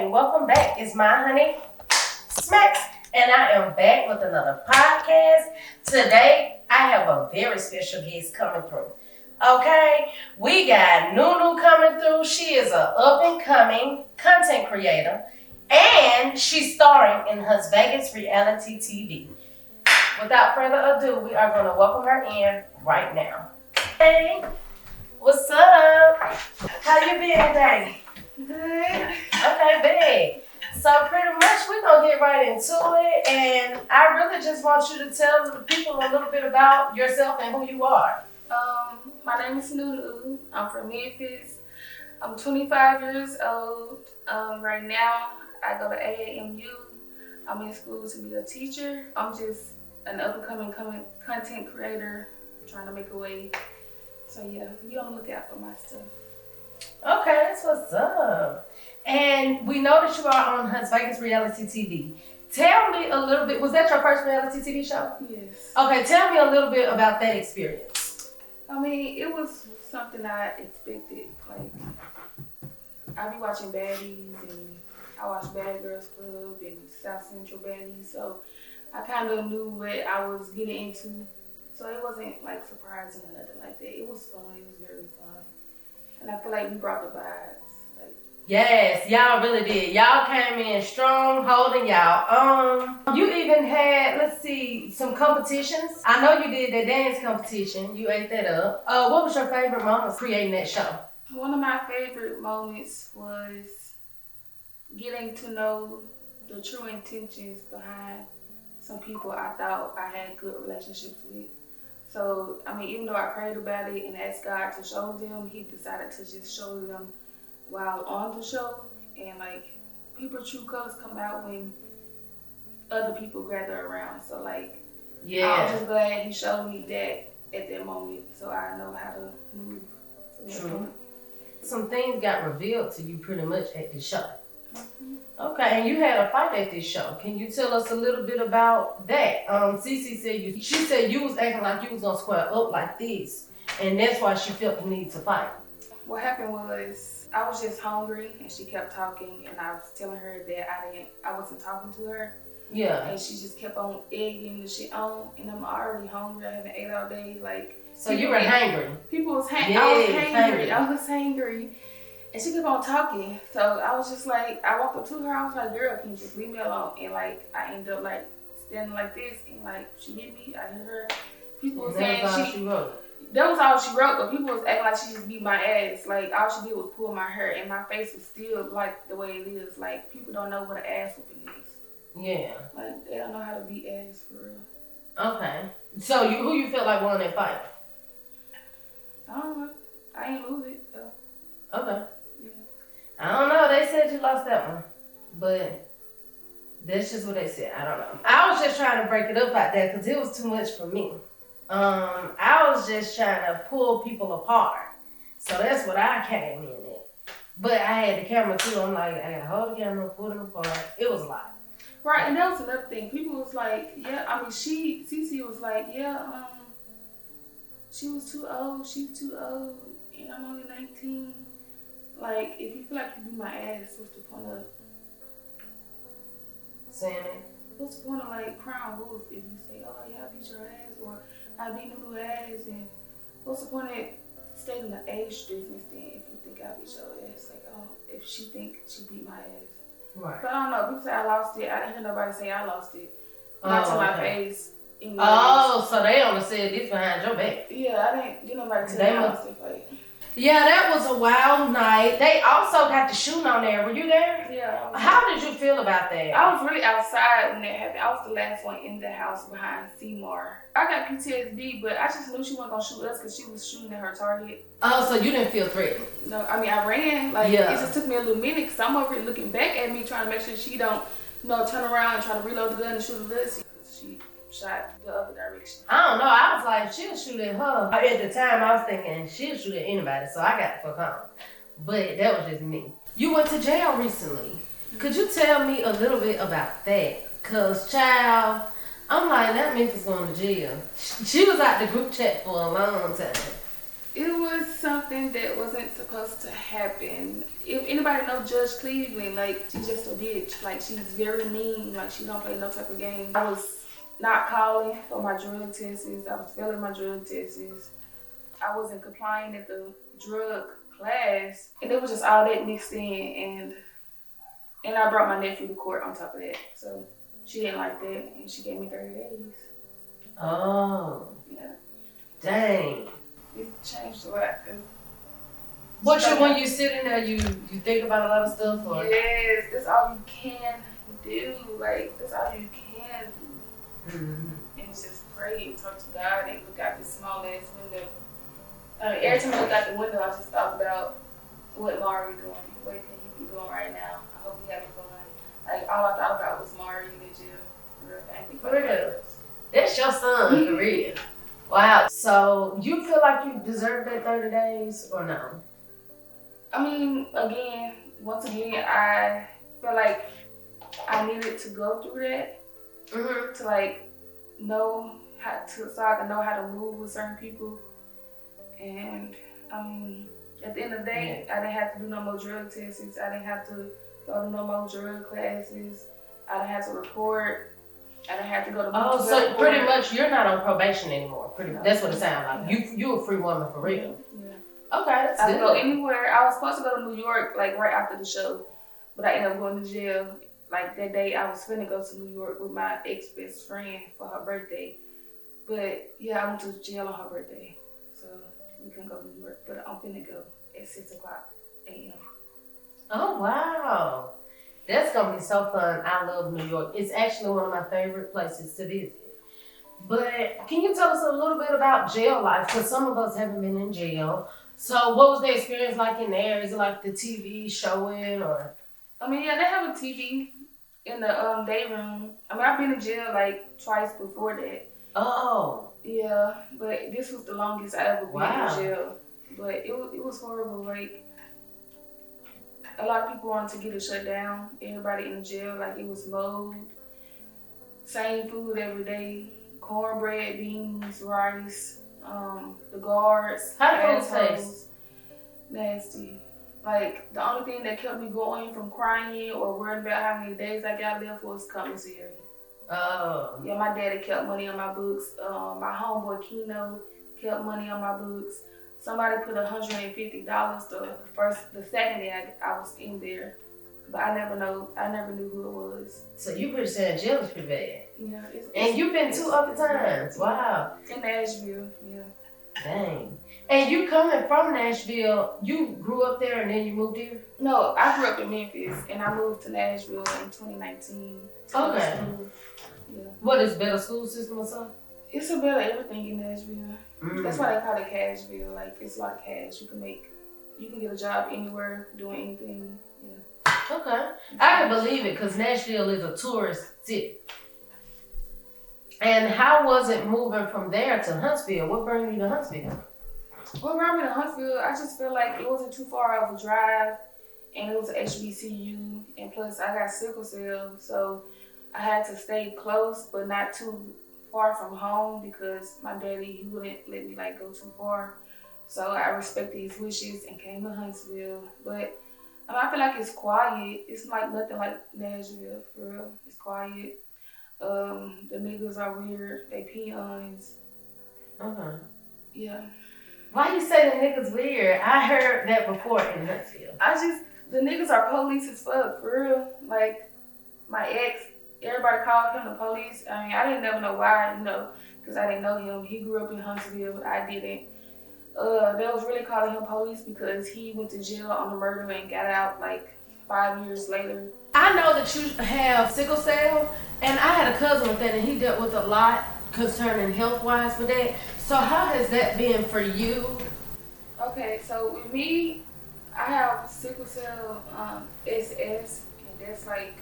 and welcome back. It's MyHoneySmacks, and I am back with another podcast. Today, I have a very special guest coming through. Okay, we got Nunu coming through. She is an up-and-coming content creator, and she's starring in Las Vegas reality TV. Without further ado, we are going to welcome her in right now. Hey, what's up? How you been today? Good. Okay, big. So pretty much we're gonna get right into it, and I really just want you to tell the people a little bit about yourself and who you are. My name is Nunu. I'm from Memphis. I'm 25 years old. Right now I go to AAMU. I'm in school to be a teacher. I'm just an up-and-coming content creator trying to make a way. So yeah, be on the lookout for my stuff. Okay, that's what's up. And we know that you are on Las Vegas reality TV. Tell me a little bit, was that your first reality TV show? Yes. Okay, tell me a little bit about that experience. I mean, it was something I expected. Like, I be watching Baddies, and I watch Bad Girls Club and South Central Baddies, so I kind of knew what I was getting into. So it wasn't like surprising or nothing like that. It was fun. It was very fun. And I feel like we brought the vibes. Like, yes, y'all really did. Y'all came in strong, holding y'all. You even had, let's see, some competitions. I know you did that dance competition. You ate that up. What was your favorite moment creating that show? one of my favorite moments was getting to know the true intentions behind some people I thought I had good relationships with. So, I mean, even though I prayed about it and asked God to show them, He decided to just show them while on the show. And, like, people's true colors come out when other people gather around. So, like, Yeah. I was just glad He showed me that at that moment so I know how to move. True. Some things got revealed to you pretty much at the show. Mm-hmm. Okay, and you had a fight at this show. Can you tell us a little bit about that? Cece said she said you was acting like you was gonna square up like this, and that's why she felt the need to fight. What happened was I was just hungry, and she kept talking, and I was telling her that I wasn't talking to her. Yeah. And she just kept on egging the shit on, and I'm already hungry. I haven't ate all day. Like, So you were hangry. People was hangry. Yeah, I was hangry. And she kept on talking. So I was just like, I walked up to her. I was like, girl, can you just leave me alone? And like, I ended up like standing like this, and like she hit me. I hit her. People was saying that was all she wrote, but people was acting like she just beat my ass. Like, all she did was pull my hair, and my face was still like the way it is. Like, people don't know what an ass whooping is. Yeah. Like, they don't know how to beat ass for real. Okay. So who you felt like won that fight? I don't know. I ain't lose it though. Okay. Yeah. I don't know. They said you lost that one, but that's just what they said. I don't know. I was just trying to break it up out there because it was too much for me. I was just trying to pull people apart. So that's what I came in at. But I had the camera too. I'm like, I gotta hold the camera, pull them apart. It was a lot. Right, and that was another thing. People was like, yeah, I mean, Cece was like, yeah, she was too old, she's too old, and I'm only 19. Like, if you feel like you beat my ass, what's the point of saying it? What's the point of, like, crying wolf if you say, oh, yeah, I beat your ass, or I beat Nunu ass, and what's the point of stating the age difference then if you think I beat your ass? Like, oh, if she think she beat my ass. Right. But I don't know. People say I lost it. I didn't hear nobody say I lost it. Not to my face. So they only said this behind your back. Yeah, I didn't get nobody tell me I lost it. Like, yeah, that was a wild night. They also got the shooting on there. Were you there? Yeah. How did you feel about that? I was really outside when that happened. I was the last one in the house behind Seymour. I got PTSD, but I just knew she wasn't gonna shoot us because she was shooting at her target. Oh, so you didn't feel threatened? No, I mean, I ran. Like, It just took me a little minute because I'm over here looking back at me trying to make sure she don't, turn around and try to reload the gun and shoot at us. She shot the other direction. I don't know. I was like, she'll shoot at her. At the time, I was thinking she'll shoot at anybody, so I got the fuck on. But that was just me. You went to jail recently. Could you tell me a little bit about that? Cause child, I'm like, that Memphis going to jail. She was out the group chat for a long time. It was something that wasn't supposed to happen. If anybody know Judge Cleveland, like, she's just a bitch. Like, she's very mean. Like, she don't play no type of game. I was not calling for my drug tests. I was failing my drug tests. I wasn't complying at the drug class. And it was just all that mixed in. And I brought my nephew to court on top of that. So she didn't like that. And she gave me 30 days. Oh. Yeah. Dang. It changed a lot. When you sitting there, you think about a lot of stuff? Or? Yes, that's all you can do. Like, that's all you can do. Mm-hmm. And just pray and talk to God and look out this small ass window. Every time I look out the window, I just thought about what Mari doing. What can he be doing right now? I hope he having fun. Like, all I thought about was Mari in the jail. For real. That's your son, for real. Wow. So you feel like you deserve that 30 days or no? I mean, once again, I feel like I needed to go through that to like know how to, so I can know how to move with certain people. And I mean, at the end of the day, I didn't have to do no more drug tests. I didn't have to go to no more drug classes. I didn't have to report. I didn't have to go to. Oh, so pretty much you're not on probation anymore. That's what it sounds like. You a free woman for real. Yeah. Okay, that's good. I could go anywhere. I was supposed to go to New York like right after the show, but I ended up going to jail. Like that day, I was finna go to New York with my ex-best friend for her birthday. But yeah, I went to jail on her birthday, so we couldn't go to New York. But I'm finna go at 6:00 a.m. Oh wow. That's gonna be so fun. I love New York. It's actually one of my favorite places to visit. But can you tell us a little bit about jail life? Because some of us haven't been in jail. So what was the experience like in there? Is it like the TV showing or? I mean, yeah, they have a TV in the day room. I mean, I've been in jail like twice before that. Oh. Yeah, but this was the longest I ever been in jail. But it was horrible. Like, a lot of people wanted to get it shut down. Everybody in jail, like, it was mold. Same food every day. Cornbread, beans, rice. The guards. How did food taste? Nasty. Like, the only thing that kept me going from crying or worrying about how many days I got left was commissary. Oh. Yeah, my daddy kept money on my books. My homeboy Keno kept money on my books. Somebody put $150 the second day I was in there, but I never knew who it was. So you pretty saying jail is pretty bad. Yeah, and you've been 2 other times. Wow. In Nashville, yeah. Dang. And you coming from Nashville, you grew up there and then you moved here? No, I grew up in Memphis and I moved to Nashville in 2019. Okay. Yeah. What is better school system or something? It's a better everything in Nashville. That's why they call it Cashville. Like, it's a lot of cash. You can get a job anywhere, doing anything. Yeah. Okay. I can believe it because Nashville is a tourist city. And how was it moving from there to Huntsville? What brought you to Huntsville? What brought me to Huntsville, I just feel like it wasn't too far of a drive, and it was a HBCU, and plus I got sickle cell, so I had to stay close, but not too far from home because my daddy, he wouldn't let me like go too far. So I respected his wishes and came to Huntsville. But I feel like it's quiet. It's like nothing like Nashville, for real. It's quiet. The niggas are weird. They peons. Okay. Yeah. Why you say the niggas weird? I heard that before in Huntsville. The niggas are police as fuck, for real. Like, my ex, everybody called him the police. I mean, I didn't never know why, because I didn't know him. He grew up in Huntsville. I didn't. They was really calling him police because he went to jail on the murder and got out like 5 years later. I know that you have sickle cell, and I had a cousin with that, and he dealt with a lot concerning health-wise with that. So how has that been for you? Okay, so with me, I have sickle cell SS, and that's like,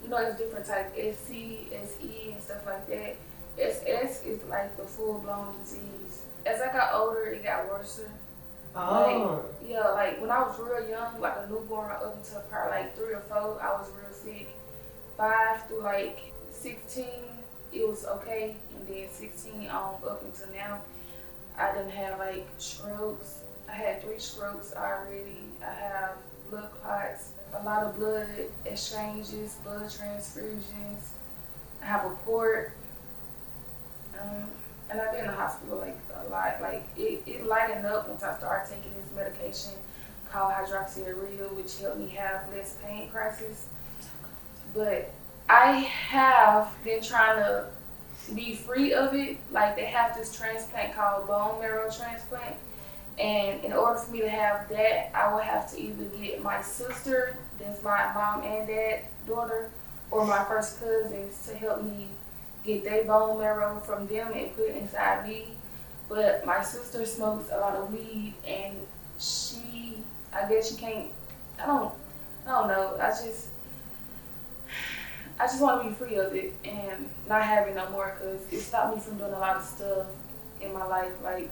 it's different types, SC, SE, and stuff like that. SS is like the full-blown disease. As I got older, it got worse. Oh. Like when I was real young, like a newborn up until probably like 3 or 4, I was real sick. 5 through like 16, it was okay. And then 16 on up until now, I didn't have like strokes. I had 3 strokes already. I have blood clots, a lot of blood exchanges, blood transfusions. I have a port. And I've been in the hospital like a lot. Like it lightened up once I started taking this medication called hydroxyurea, which helped me have less pain crisis. But I have been trying to be free of it. Like they have this transplant called bone marrow transplant. And in order for me to have that, I will have to either get my sister, that's my mom and dad daughter, or my first cousins to help me get their bone marrow from them and put it inside me. But my sister smokes a lot of weed, and I guess she can't. I don't know. I just want to be free of it and not have it no more, because it stopped me from doing a lot of stuff in my life, like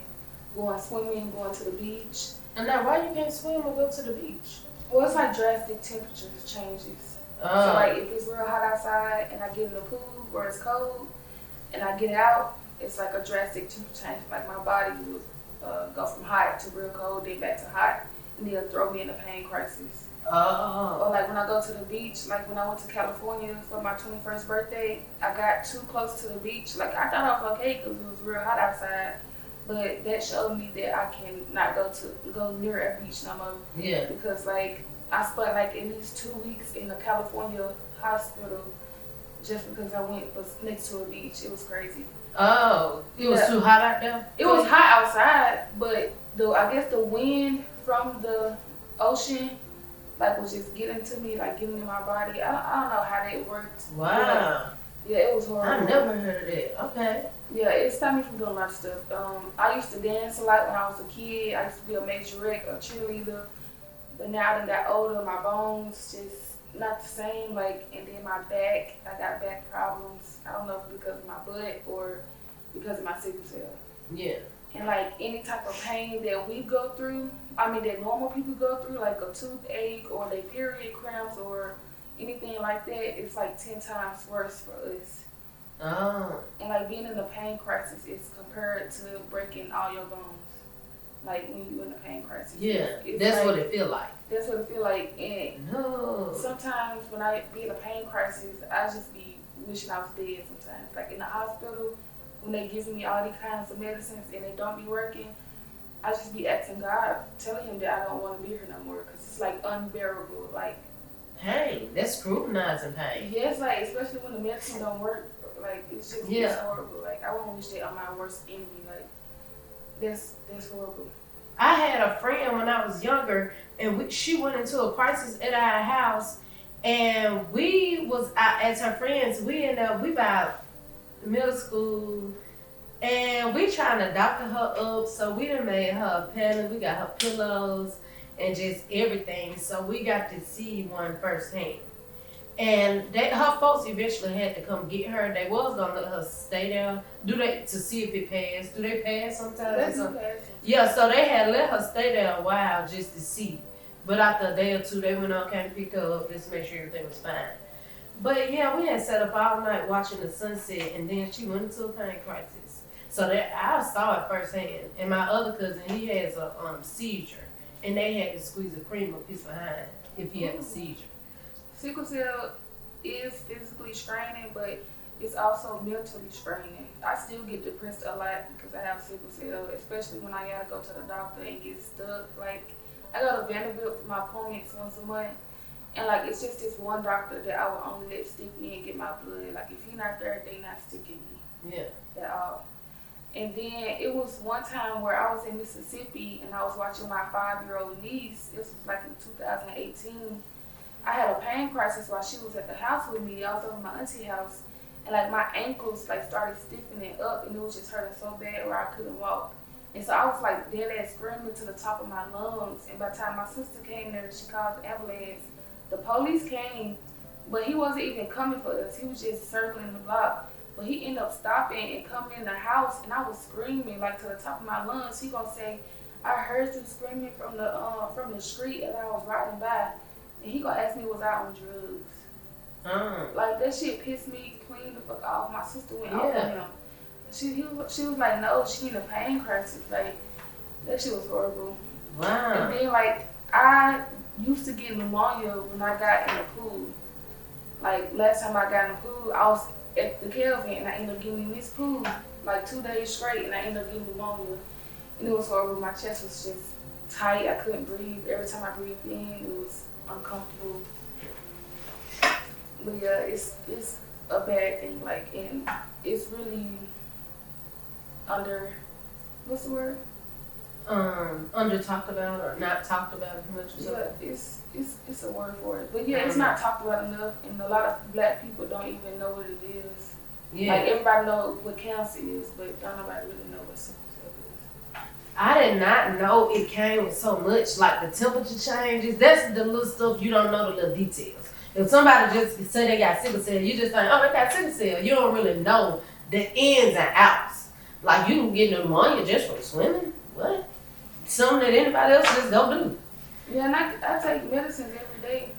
going swimming, going to the beach. And now, why you can't swim or go to the beach? Well, it's like drastic temperature changes. So like if it's real hot outside and I get in the pool where it's cold and I get out, it's like a drastic temperature change. Like my body will go from hot to real cold, then back to hot, and then throw me in a pain crisis. Or like when I go to the beach, like when I went to California for my 21st birthday, I got too close to the beach. Like I thought I was okay because it was real hot outside, but that showed me that I can not go near a beach no more. Yeah. Because like I spent like at least 2 weeks in a California hospital just because I was next to a beach. It was crazy. Oh, it was too hot out there? It was hot outside, but I guess the wind from the ocean like was just getting to me, like getting in my body. I don't know how that worked. Wow. Yeah, it was horrible. I've never heard of that. Okay. Yeah, it stopped me from doing a lot of stuff. I used to dance a lot when I was a kid. I used to be a majorette, a cheerleader. But now that I got older, my bones just not the same. Like, and then my back, I got back problems. I don't know if it's because of my butt or because of my sickle cell. Yeah. And like any type of pain that we go through, that normal people go through, like a toothache or their period cramps or anything like that, it's like 10 times worse for us. Oh. And like being in a pain crisis is compared to breaking all your bones. Like when you're in a pain crisis. Yeah, that's like, what it feel like. That's what it feel like. And sometimes when I be in a pain crisis, I just be wishing I was dead sometimes. Like in the hospital, when they giving me all these kinds of medicines and they don't be working, I just be asking God, telling him that I don't want to be here no more, because it's like unbearable. Like, hey, that's scrutinizing pain. Yeah, it's like, especially when the medicine don't work, like it's just it's horrible. Like I won't wish that on my worst enemy. Like that's horrible. I had a friend when I was younger, and she went into a crisis at our house, and we was as her friends. We about middle school, and we trying to doctor her up. So we done made her a pillow. We got her pillows and just everything. So we got to see one firsthand. And her folks eventually had to come get her. They was gonna let her stay there. To see if it passed? Do they pass sometimes? Yeah, so they had let her stay there a while just to see. But after a day or two, they went on, came and picked her up just to make sure everything was fine. But yeah, we had sat up all night watching the sunset, and then she went into a pain crisis. So that I saw it firsthand. And my other cousin, he has a seizure, and they had to squeeze a cream up his behind if he had a seizure. Sickle cell is physically straining, but it's also mentally straining. I still get depressed a lot because I have sickle cell, especially when I gotta go to the doctor and get stuck. Like, I go to Vanderbilt for my appointments once a month, and like it's just this one doctor that I will only let stick me and get my blood. Like if he's not there, they not sticking me. Yeah. At all. And then it was one time where I was in Mississippi and I was watching my 5-year-old niece. This was like in 2018. I had a pain crisis while she was at the house with me. I was over at my auntie house, and like my ankles like started stiffening up, and it was just hurting so bad where I couldn't walk. And so I was like dead ass screaming to the top of my lungs. And by the time my sister came there, she called the ambulance. The police came, but he wasn't even coming for us. He was just circling the block. But he ended up stopping and coming in the house, and I was screaming like to the top of my lungs. He gonna say, "I heard you screaming from the street as I was riding by." And he gonna ask me, was I on drugs? Like, that shit pissed me clean the fuck off. My sister went off on him. She was like, no, she need a pain crisis. Like, that shit was horrible. Wow. And then, like, I used to get pneumonia when I got in the pool. Like, last time I got in the pool, I was at the Kelvin and I ended up getting in this pool like 2 days straight and I ended up getting pneumonia. And it was horrible. My chest was just tight. I couldn't breathe. Every time I breathed in, it was uncomfortable. But yeah, it's a bad thing. Like, and it's really under, what's the word? Under talked about or not talked about as much as yeah, it's a word for it. But yeah, it's not talked about enough, and a lot of black people don't even know what it is. Yeah. Like, everybody knows what cancer is, but don't nobody really know what sickle cell is. I did not know it came with so much, like the temperature changes. That's the little stuff you don't know, the little details. If somebody just say they got sickle cell, you just think, oh, they got sickle cell. You don't really know the ins and outs. Like, you can get pneumonia just from swimming. What? Something that anybody else just don't do. Yeah, and I take medicines every day.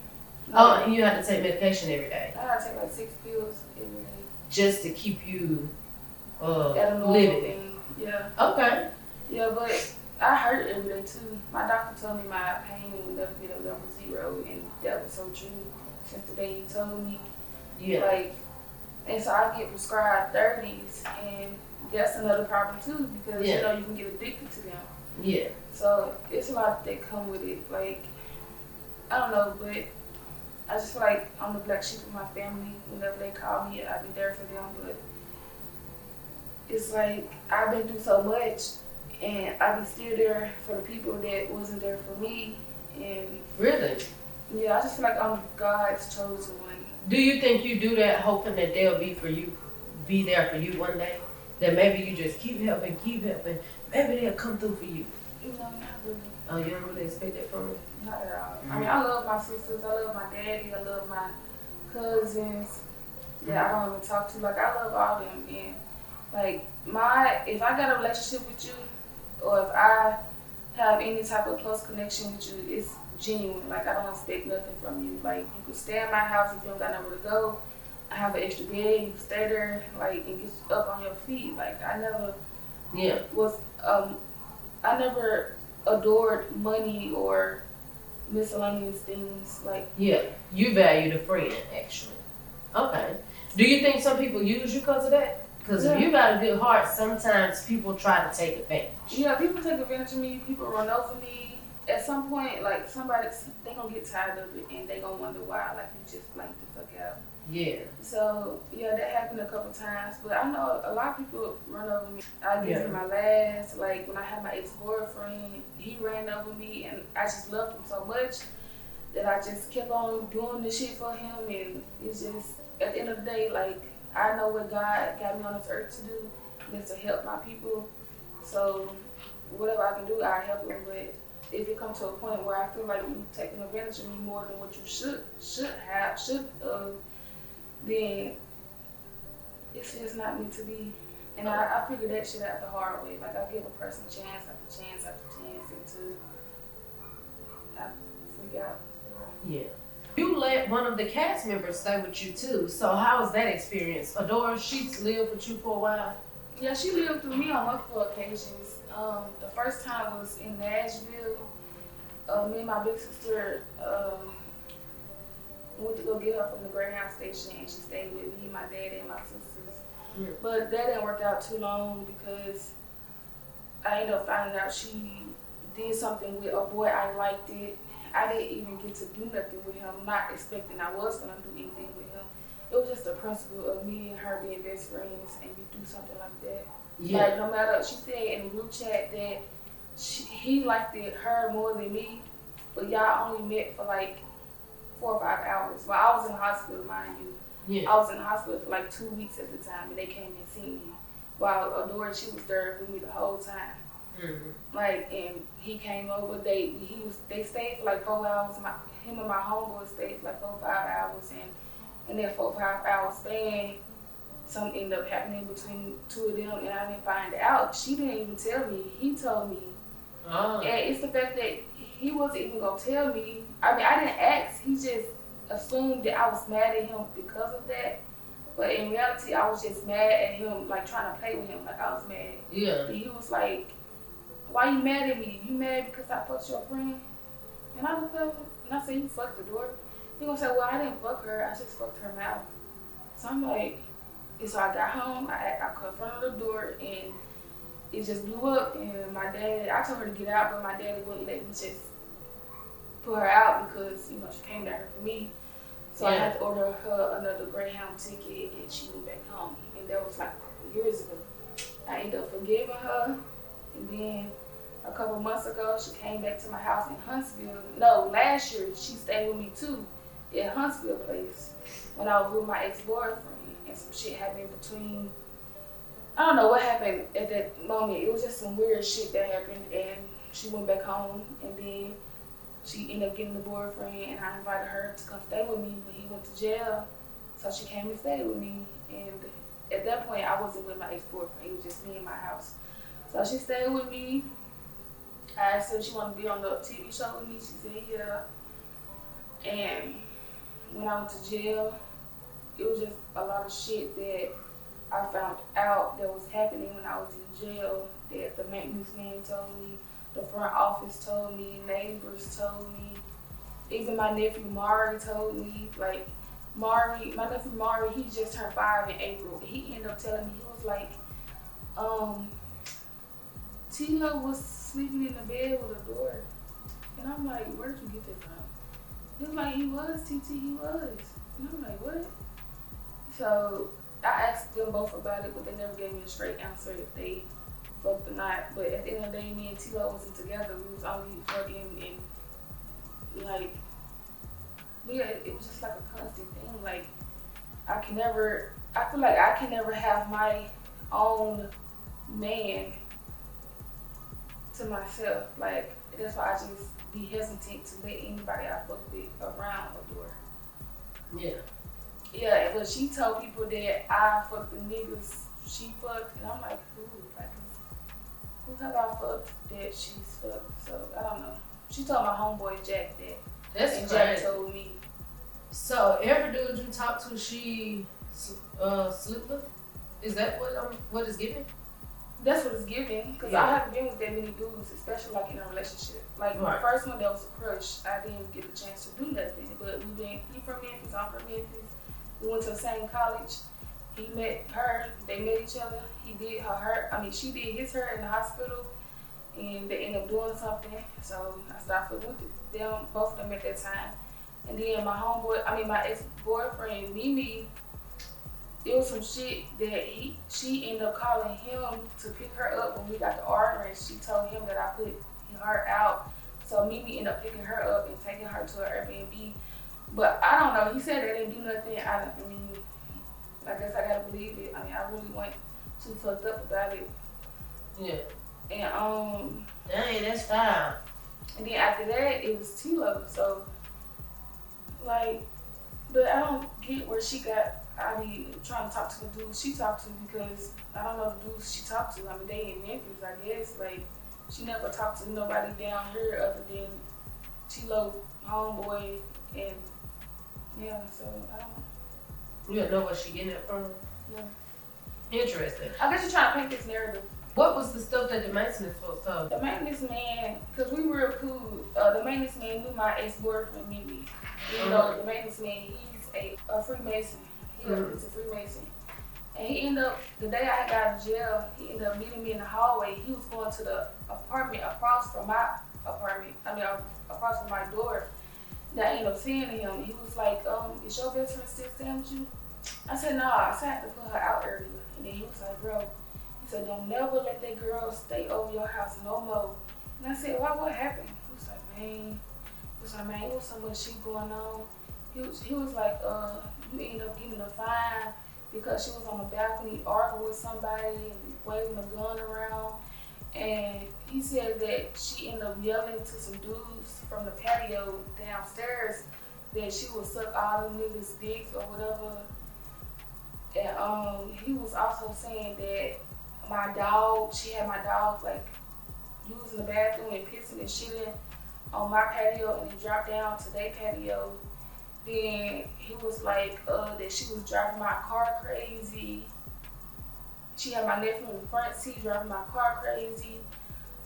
Oh, and you have to take medication every day. I gotta take like 6 pills every day. Just to keep you at a normal living. Thing. Yeah. Okay. Yeah, but I hurt every day too. My doctor told me my pain would never get a level 0, and that was so true. Since the day he told me. Yeah. Like, and so I get prescribed 30s, and that's another problem too because you know you can get addicted to them. Yeah. So it's a lot that come with it. Like, I don't know, but I just feel like I'm the black sheep of my family. Whenever they call me, I be there for them. But it's like I've been through so much, and I be still there for the people that wasn't there for me. And really, yeah, I just feel like I'm God's chosen one. Do you think you do that hoping that they'll be there for you one day? That maybe you just keep helping, maybe they'll come through for you. No, not really. Oh, you don't really expect that from me? Not at all. I mean, I love my sisters. I love my daddy. I love my cousins that I don't even talk to. Like, I love all them. And, like, if I got a relationship with you, or if I have any type of close connection with you, it's genuine. Like, I don't expect nothing from you. Like, you can stay in my house if you don't got nowhere to go. I have an extra bed. You can stay there, like, and get up on your feet. Like, I never I never adored money or miscellaneous things. Like, yeah, you value the friend, actually. Okay. Do you think some people use you because of that? Because if you got a good heart, sometimes people try to take advantage. Yeah, people take advantage of me. People run over me. At some point, like, they gonna get tired of it, and they gonna wonder why, like, you just blanked the fuck out. Yeah. So, yeah, that happened a couple times. But I know a lot of people run over me. I give him my last. Like, when I had my ex-boyfriend, he ran over me, and I just loved him so much that I just kept on doing this shit for him. And it's just, at the end of the day, like, I know what God got me on this earth to do, and it's to help my people. So, whatever I can do, I help them. But if it comes to a point where I feel like you're taking advantage of me more than what you should have, then it's just not meant to be. And I figured that shit out the hard way. Like, I give a person chance after chance after chance until I freak out. Yeah. You let one of the cast members stay with you too. So how was that experience? Adora, she's lived with you for a while? Yeah, she lived with me on multiple occasions. The first time was in Nashville. Me and my big sister went to go get her from the Greyhound station, and she stayed with me, my dad, and my sisters. Yeah. But that didn't work out too long because I ended up finding out she did something with a boy. I liked it. I didn't even get to do nothing with him, not expecting I was going to do anything with him. It was just the principle of me and her being best friends, and you do something like that. Yeah. Like, no matter, she said in the group chat that he liked her more than me, but y'all only met for like 4 or 5 hours. Well, I was in the hospital, mind you. Yeah. I was in the hospital for like 2 weeks at the time, and they came and seen me. While Adora, she was there with me the whole time. Mm-hmm. Like, and he came over. They stayed for like 4 hours. Him and my homeboy stayed for like 4 or 5 hours, and in that 4 or 5 hour span, something ended up happening between two of them, and I didn't find out. She didn't even tell me. He told me. Oh. And it's the fact that he wasn't even gonna tell me. I mean, I didn't ask. He just assumed that I was mad at him because of that. But in reality, I was just mad at him, like trying to play with him, like I was mad. Yeah. And he was like, "Why you mad at me? You mad because I fucked your friend?" And I looked up and I said, "You fucked the door." He gonna say, "Well, I didn't fuck her. I just fucked her mouth." So I'm like, and so I got home. I confronted the door and it just blew up. And my dad, I told her to get out, but my daddy wouldn't let me just put her out because she came down here for me. So I had to order her another Greyhound ticket, and she went back home. And that was like a couple years ago. I ended up forgiving her, and then a couple months ago, she came back to my house in Huntsville. No, last year she stayed with me too, at Huntsville place when I was with my ex-boyfriend, and some shit happened between. I don't know what happened at that moment. It was just some weird shit that happened, and she went back home, and then she ended up getting a boyfriend, and I invited her to come stay with me, but he went to jail, so she came and stayed with me. And at that point, I wasn't with my ex-boyfriend. It was just me in my house. So she stayed with me. I asked her if she wanted to be on the TV show with me. She said yeah. And when I went to jail, it was just a lot of shit that I found out that was happening when I was in jail, that the maintenance man told me, the front office told me, neighbors told me, even my nephew Mari told me. Like, my nephew Mari, he just turned 5 in April. He ended up telling me, he was like, Tilo was sleeping in the bed with a door. And I'm like, where did you get that from? He was like, he was, TT, he was. And I'm like, what? So I asked them both about it, but they never gave me a straight answer if they fucked or not. But at the end of the day, me and Tilo wasn't together. We was only fucking, and like, yeah, it was just like a constant thing. Like, I feel like I can never have my own man to myself. Like, that's why I just be hesitant to let anybody I fuck with around a door. Yeah. Yeah, but she told people that I fucked the niggas she fucked, and I'm like, who have I fucked that she's fucked? So I don't know. She told my homeboy Jack that. That's and crazy. Jack told me. So every dude you talk to, she sleep with? Is that what is given? That's what it's giving, because I haven't been with that many dudes, especially like in a relationship. Like the first one that was a crush, I didn't get the chance to do nothing. But he from Memphis, I'm from Memphis. We went to the same college. He met her, they met each other. He did she did his hair in the hospital, and they ended up doing something. So I started with them, both of them at that time. And then my ex-boyfriend, Mimi, it was some shit that she ended up calling him to pick her up when we got to arguing. She told him that I put her out. So Mimi ended up picking her up and taking her to her Airbnb. But I don't know. He said they didn't do nothing. I guess I gotta believe it. I really went too fucked up about it. Yeah. And dang, that's fine. And then after that, it was Tilo. So like, but I don't get where she got. I be trying to talk to the dudes she talked to, because I don't know the dudes she talked to. They in Memphis, I guess. Like, she never talked to nobody down here other than Tilo, homeboy, and yeah. So I don't know. You don't know where she getting it from? Yeah. Interesting. I guess you're trying to paint this narrative. What was the stuff that the maintenance folks told? The maintenance man, because we were cool. The maintenance man knew my ex-boyfriend, Mimi. You know, the maintenance man, he's a Freemason. He's a Freemason. And he ended up, the day I got out of jail, he ended up meeting me in the hallway. He was going to the apartment across from my apartment. Across from my door. And I ended up seeing him. He was like, is your best friend still staying with you? I said, nah. I said I had to put her out earlier. And then he was like, bro, he said, don't never let that girl stay over your house no more. And I said, why, what happened? He was like, man, it was so much shit going on. He was like, you ended up getting a fine because she was on the balcony arguing with somebody and waving a gun around. And he said that she ended up yelling to some dudes from the patio downstairs that she would suck all them niggas' dicks or whatever. And he was also saying that she had my dog like using the bathroom and pissing and shitting on my patio, and it dropped down to their patio. Then he was like that she was driving my car crazy. She had my nephew in the front seat driving my car crazy.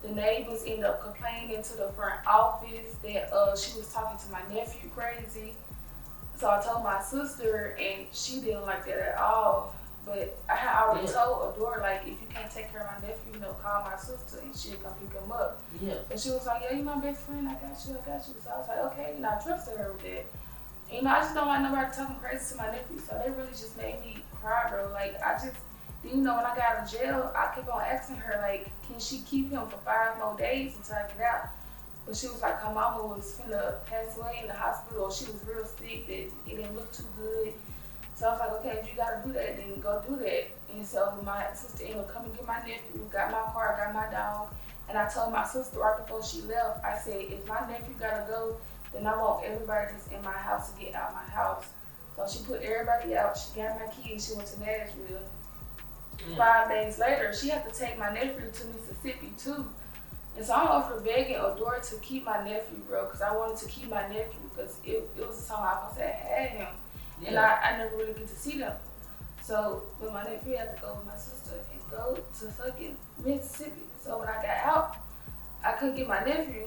The neighbors ended up complaining to the front office that she was talking to my nephew crazy. So I told my sister, and she didn't like that at all. But I had already told Adore, like, if you can't take care of my nephew, call my sister and she'll come pick him up. Yeah. And she was like, yeah, you my best friend, I got you. So I was like, okay, I trusted her with that. And, I just don't like nobody talking crazy to my nephew. So that really just made me cry, bro. Like, I just, when I got out of jail, I kept on asking her, like, can she keep him for 5 more days until I get out? But she was like, her mama was finna pass away in the hospital, or she was real sick, that it didn't look too good. So I was like, okay, if you gotta do that, then go do that. And so my sister ended up coming to get my nephew, got my car, got my dog. And I told my sister right before she left, I said, if my nephew gotta go, then I want everybody that's in my house to get out my house. So she put everybody out, she got my keys, she went to Nashville. 5 days later, she had to take my nephew to Mississippi too. And so I'm over begging Adore to keep my nephew, bro, because I wanted to keep my nephew because it was a time I was that had him. Yeah. And I never really get to see them. So, but my nephew had to go with my sister and go to fucking Mississippi. So when I got out, I couldn't get my nephew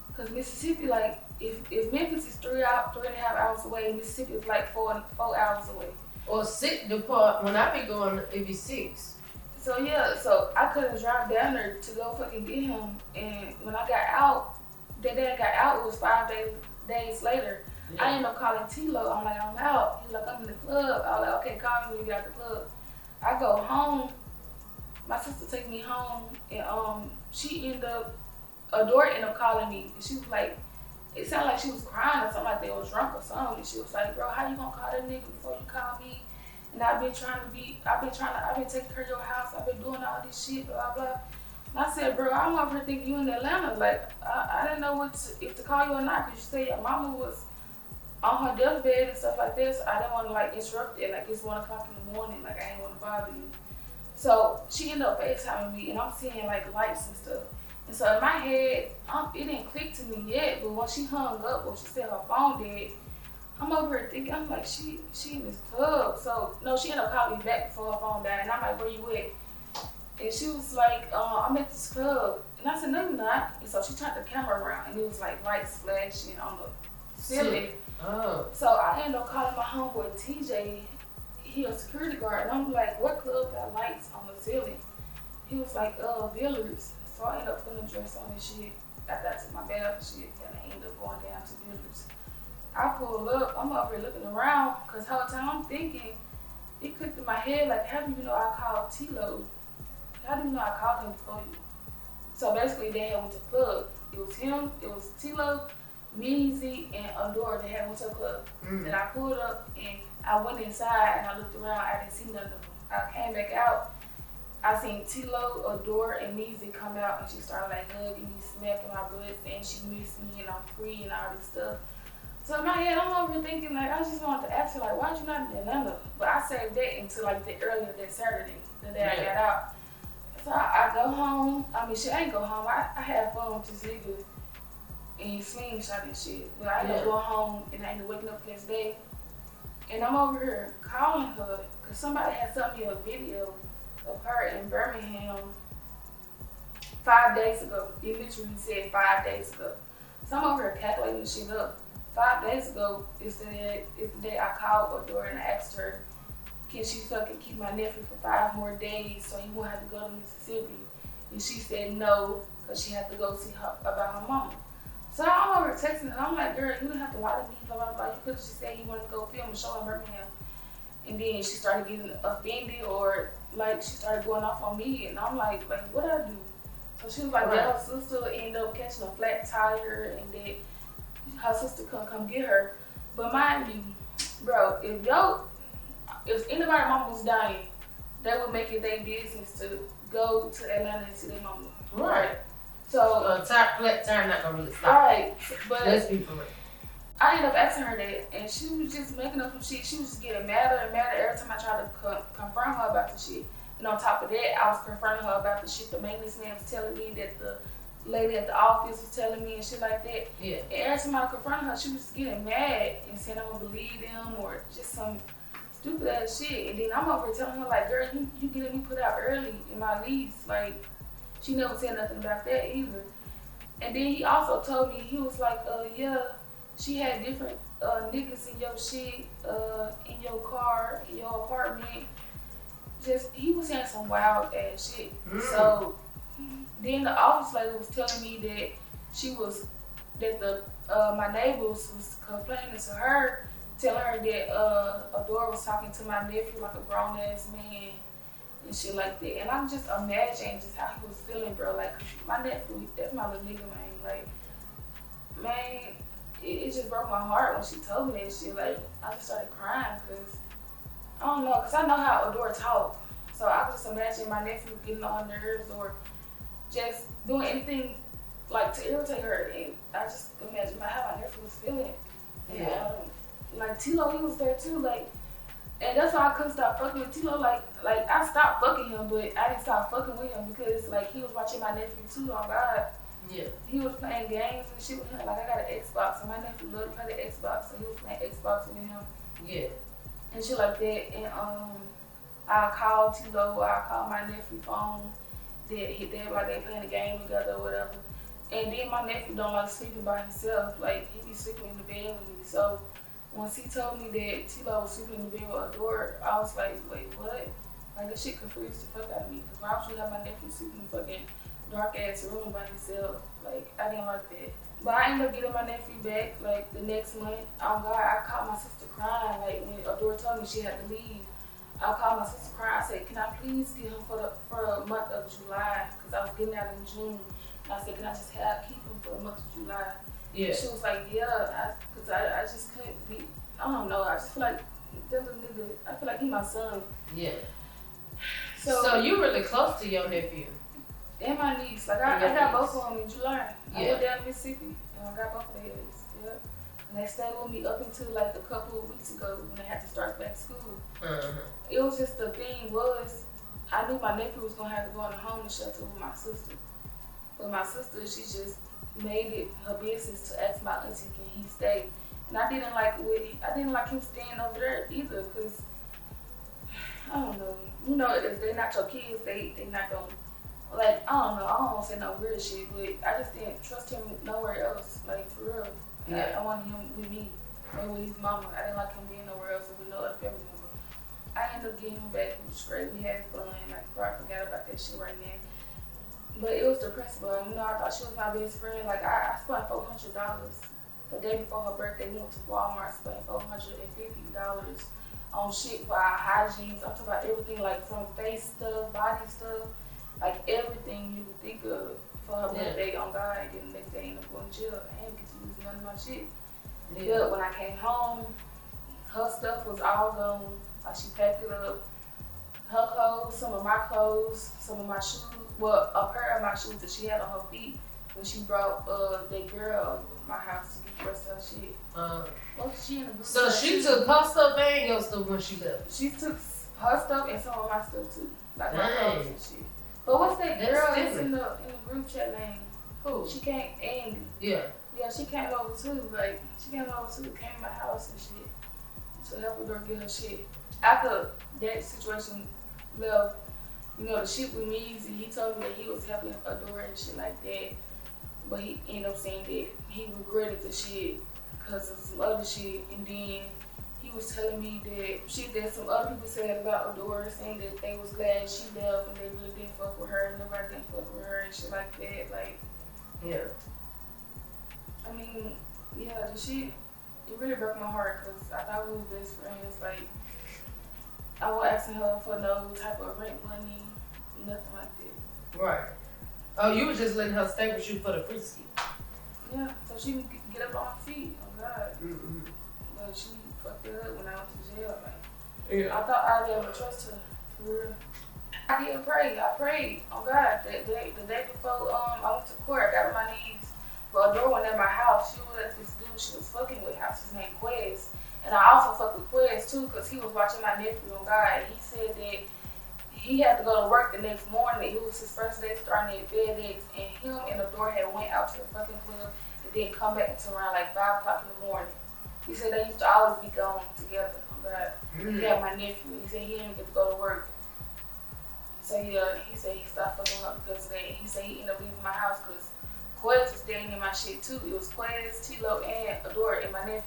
because Mississippi, like, if Memphis is 3.5 hours away, Mississippi is like 4 hours away. Or 6, the part, when I be going, it be 6. So yeah, so I couldn't drive down there to go fucking get him. And when I got out, the day I got out, it was 5 days later. Yeah. I ended up calling T-Lo. I'm like, I'm out. He's like, I'm in the club. I was like, okay, call me when you get out the club. I go home. My sister take me home, and Adore ended up calling me, and she was like, it sounded like she was crying or something, like they was drunk or something. And she was like, bro, how you gonna call that nigga before you call me? And I've been taking care of your house. I've been doing all this shit, blah, blah. And I said, bro, I'm over here thinking you in Atlanta. Like, I didn't know if to call you or not, because you said your mama was on her deathbed and stuff like this. I didn't want to, like, interrupt it. Like, it's 1 o'clock in the morning. Like, I ain't want to bother you. So she ended up FaceTiming me, and I'm seeing, like, lights and stuff. And so in my head, it didn't click to me yet, but when she hung up, or she said her phone dead, I'm over here thinking, I'm like, she in this club. So, no, she ended up calling me back before her phone died, and I'm like, where you at? And she was like, I'm at this club. And I said, no, you're not. And so she turned the camera around, and it was like lights flashing on the ceiling. Oh. So I ended up calling my homeboy TJ. He a security guard, and I'm like, what club got lights on the ceiling? He was like, Villards. So I ended up putting a dress on and shit. After I took my bath and shit, and I ended up going down to Villards. I pulled up, I'm over here looking around, because the whole time I'm thinking, it clicked in my head, like, how do you know I called T-Lo? How do you know I called him before you? So basically, they had went to the club. It was him, it was T-Lo, Meezy, and Adore that had went to the club. Then I pulled up, and I went inside, and I looked around, I didn't see none of them. I came back out, I seen T-Lo, Adore, and Meezy come out, and she started like hugging me, smacking my butt, saying she missed me, and I'm free, and all this stuff. So in my head, I'm over thinking, like, I just wanted to ask her, like, why'd you not in Atlanta? But I saved that until, like, earlier that Saturday, the day I got out. So I go home. I mean, shit, I ain't go home. I had fun with this nigga and slingshot and shit. But I ended up going home, and I ended up waking up the next day. And I'm over here calling her, because somebody had sent me a video of her in Birmingham 5 days ago. It literally said 5 days ago. So I'm over here calculating the shit up. 5 days ago is the day I called Adore and I asked her, can she fucking keep my nephew for 5 more days so he won't have to go to Mississippi? And she said no, because she had to go see her about her mama. So I'm over texting her. I'm like, girl, you didn't have to lie to me, blah, blah, blah. You could have just said you wanted to go film a show in Birmingham. And then she started getting offended, or like she started going off on me. And I'm like, what did I do? So she was like, that her sister ended up catching a flat tire, and that her sister couldn't come get her. But mind you, bro, if anybody's mama was dying, they would make it their business to go to Atlanta and see their mama. Right. So flat tire not gonna really stop. Right. But let's be for real. I ended up asking her that, and she was just making up some shit. She was just getting madder and madder every time I tried to confront her about the shit. And on top of that, I was confronting her about the shit the maintenance man was telling me, that the lady at the office was telling me and shit like that. Yeah. And every time I confronted her, she was getting mad and saying I don't believe them or just some stupid ass shit. And then I'm over here telling her like, girl, you getting me put out early in my lease. Like, she never said nothing about that either. And then he also told me, he was like, yeah, she had different niggas in your shit, in your car, in your apartment. Just, he was saying some wild ass shit. So then the office lady was telling me that my neighbors was complaining to her, telling her that Adora was talking to my nephew like a grown ass man and shit like that. And I'm just imagining just how he was feeling, bro. Like, my nephew, that's my little nigga, man. Like, man, it just broke my heart when she told me that shit. Like, I just started crying because, I don't know, because I know how Adora talk. So I was just imagining my nephew getting on her nerves or just doing anything like to irritate her. And I just imagine how my nephew was feeling. Yeah. And, like, Tilo, he was there too. Like, and that's why I couldn't stop fucking with Tilo. Like I stopped fucking him, but I didn't stop fucking with him because like he was watching my nephew too. Oh God. Yeah. He was playing games and shit with him. Like, I got an Xbox and my nephew loved to play the Xbox, so he was playing Xbox with him. Yeah. And shit like that. And I called Tilo, I called my nephew phone. They like they playing the game together or whatever. And then my nephew don't like sleeping by himself. Like, he be sleeping in the bed with me. So once he told me that Tilo was sleeping in the bed with Adora, I was like, wait, what? Like, this shit confused the fuck out of me. Because why would you have my nephew sleeping in a fucking dark ass room by himself? Like, I didn't like that. But I ended up getting my nephew back, like, the next month. Oh God, I called my sister crying. Like, when Adora told me she had to leave, I called my sister crying. I said, can I please get him for the month of July? Because I was getting out in June. And I said, can I just keep him for the month of July? Yeah. And she was like, yeah, because I just couldn't be, I don't know, I just feel like that little nigga, I feel like he my son. Yeah. So you really close to your nephew? And my niece. Like, I got both of them in July. Yeah. I went down to Mississippi and I got both of theirs. Yep. And they stayed with me up until like a couple of weeks ago when they had to start back school. It was just, the thing was, I knew my nephew was going to have to go in a homeless shelter with my sister. But my sister, she just made it her business to ask my auntie, can he stay? And I didn't like him staying over there either, because I don't know. You know, if they're not your kids, they not gonna, like, I don't know, I don't want to say no weird shit, but I just didn't trust him nowhere else, like, for real. Yeah. I wanted him with me, or with his mama. I didn't like him being nowhere else or with no other family member. I ended up getting him back. It was great. We had fun. Like, bro, I forgot about that shit right now. But it was the principal. You know, I thought she was my best friend. Like, I spent $400. The day before her birthday, we went to Walmart, spent $450 on shit for our hygiene. I'm talking about everything, like from face stuff, body stuff, like everything you could think of for her birthday on God. And then the next day, I ended up going to jail. I didn't get to use none of my shit. Yeah. But when I came home, her stuff was all gone. Like, she packed it up. Her clothes, some of my clothes, some of my shoes. Well, a pair of my shoes that she had on her feet when she brought that girl over my house to get the rest of her shit. Well, she in the so she took her stuff and your stuff when she left? She took her stuff and some of my stuff too. Like my clothes and shit. But what's that girl that's in the group chat lane? Who? She came, Andy. Yeah. Yeah, she came over too. Like, she came over too, came to my house and shit to help her get her shit. After that situation left, you know, the shit with me, he told me that he was helping Adora and shit like that. But he ended up saying that he regretted the shit because of some other shit. And then he was telling me that shit that some other people said about Adora, saying that they was glad she left and they really didn't fuck with her and nobody didn't fuck with her and shit like that. Like, yeah. I mean, yeah, the shit, it really broke my heart because I thought we was best friends. Like, I was asking her for no type of rent money, nothing like that. Right. Oh, you was just letting her stay with you for the free ski. Yeah, so she can get up on her feet. Oh God. Mm-hmm. But she fucked it up when I went to jail. Like, yeah. I thought I'd ever trust her for real. I did pray. I prayed. Oh God, the day before I went to court, I got on my knees. But a door went at my house. She was at this dude she was fucking with house. His name Quez. And I also fucked with Quez too, because he was watching my nephew on God. He said that he had to go to work the next morning. It was his first day starting at FedEx, and him and Adore had went out to the fucking club and then come back until around like 5 o'clock in the morning. He said they used to always be gone together. But he had my nephew. He said he didn't get to go to work. So yeah, he said he stopped fucking up because of that. He said he ended up leaving my house because Quez was staying in my shit too. It was Quez, Tilo, and Adore, and my nephew.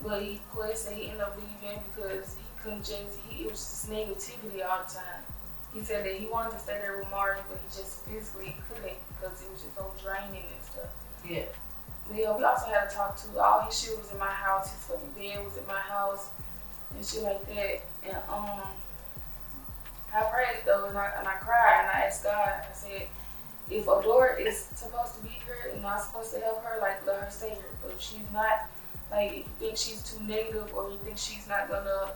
But Quez said he ended up leaving because he couldn't it was just negativity all the time. He said that he wanted to stay there with Mari, but he just physically couldn't because it was just so draining and stuff. Yeah. But yeah, we also had to talk to all his shit was in my house, his fucking bed was in my house and shit like that. And I prayed though and I cried and I asked God, I said, if Adore is supposed to be here and I'm supposed to help her, like let her stay here. But if she's not, like if you think she's too negative or you think she's not gonna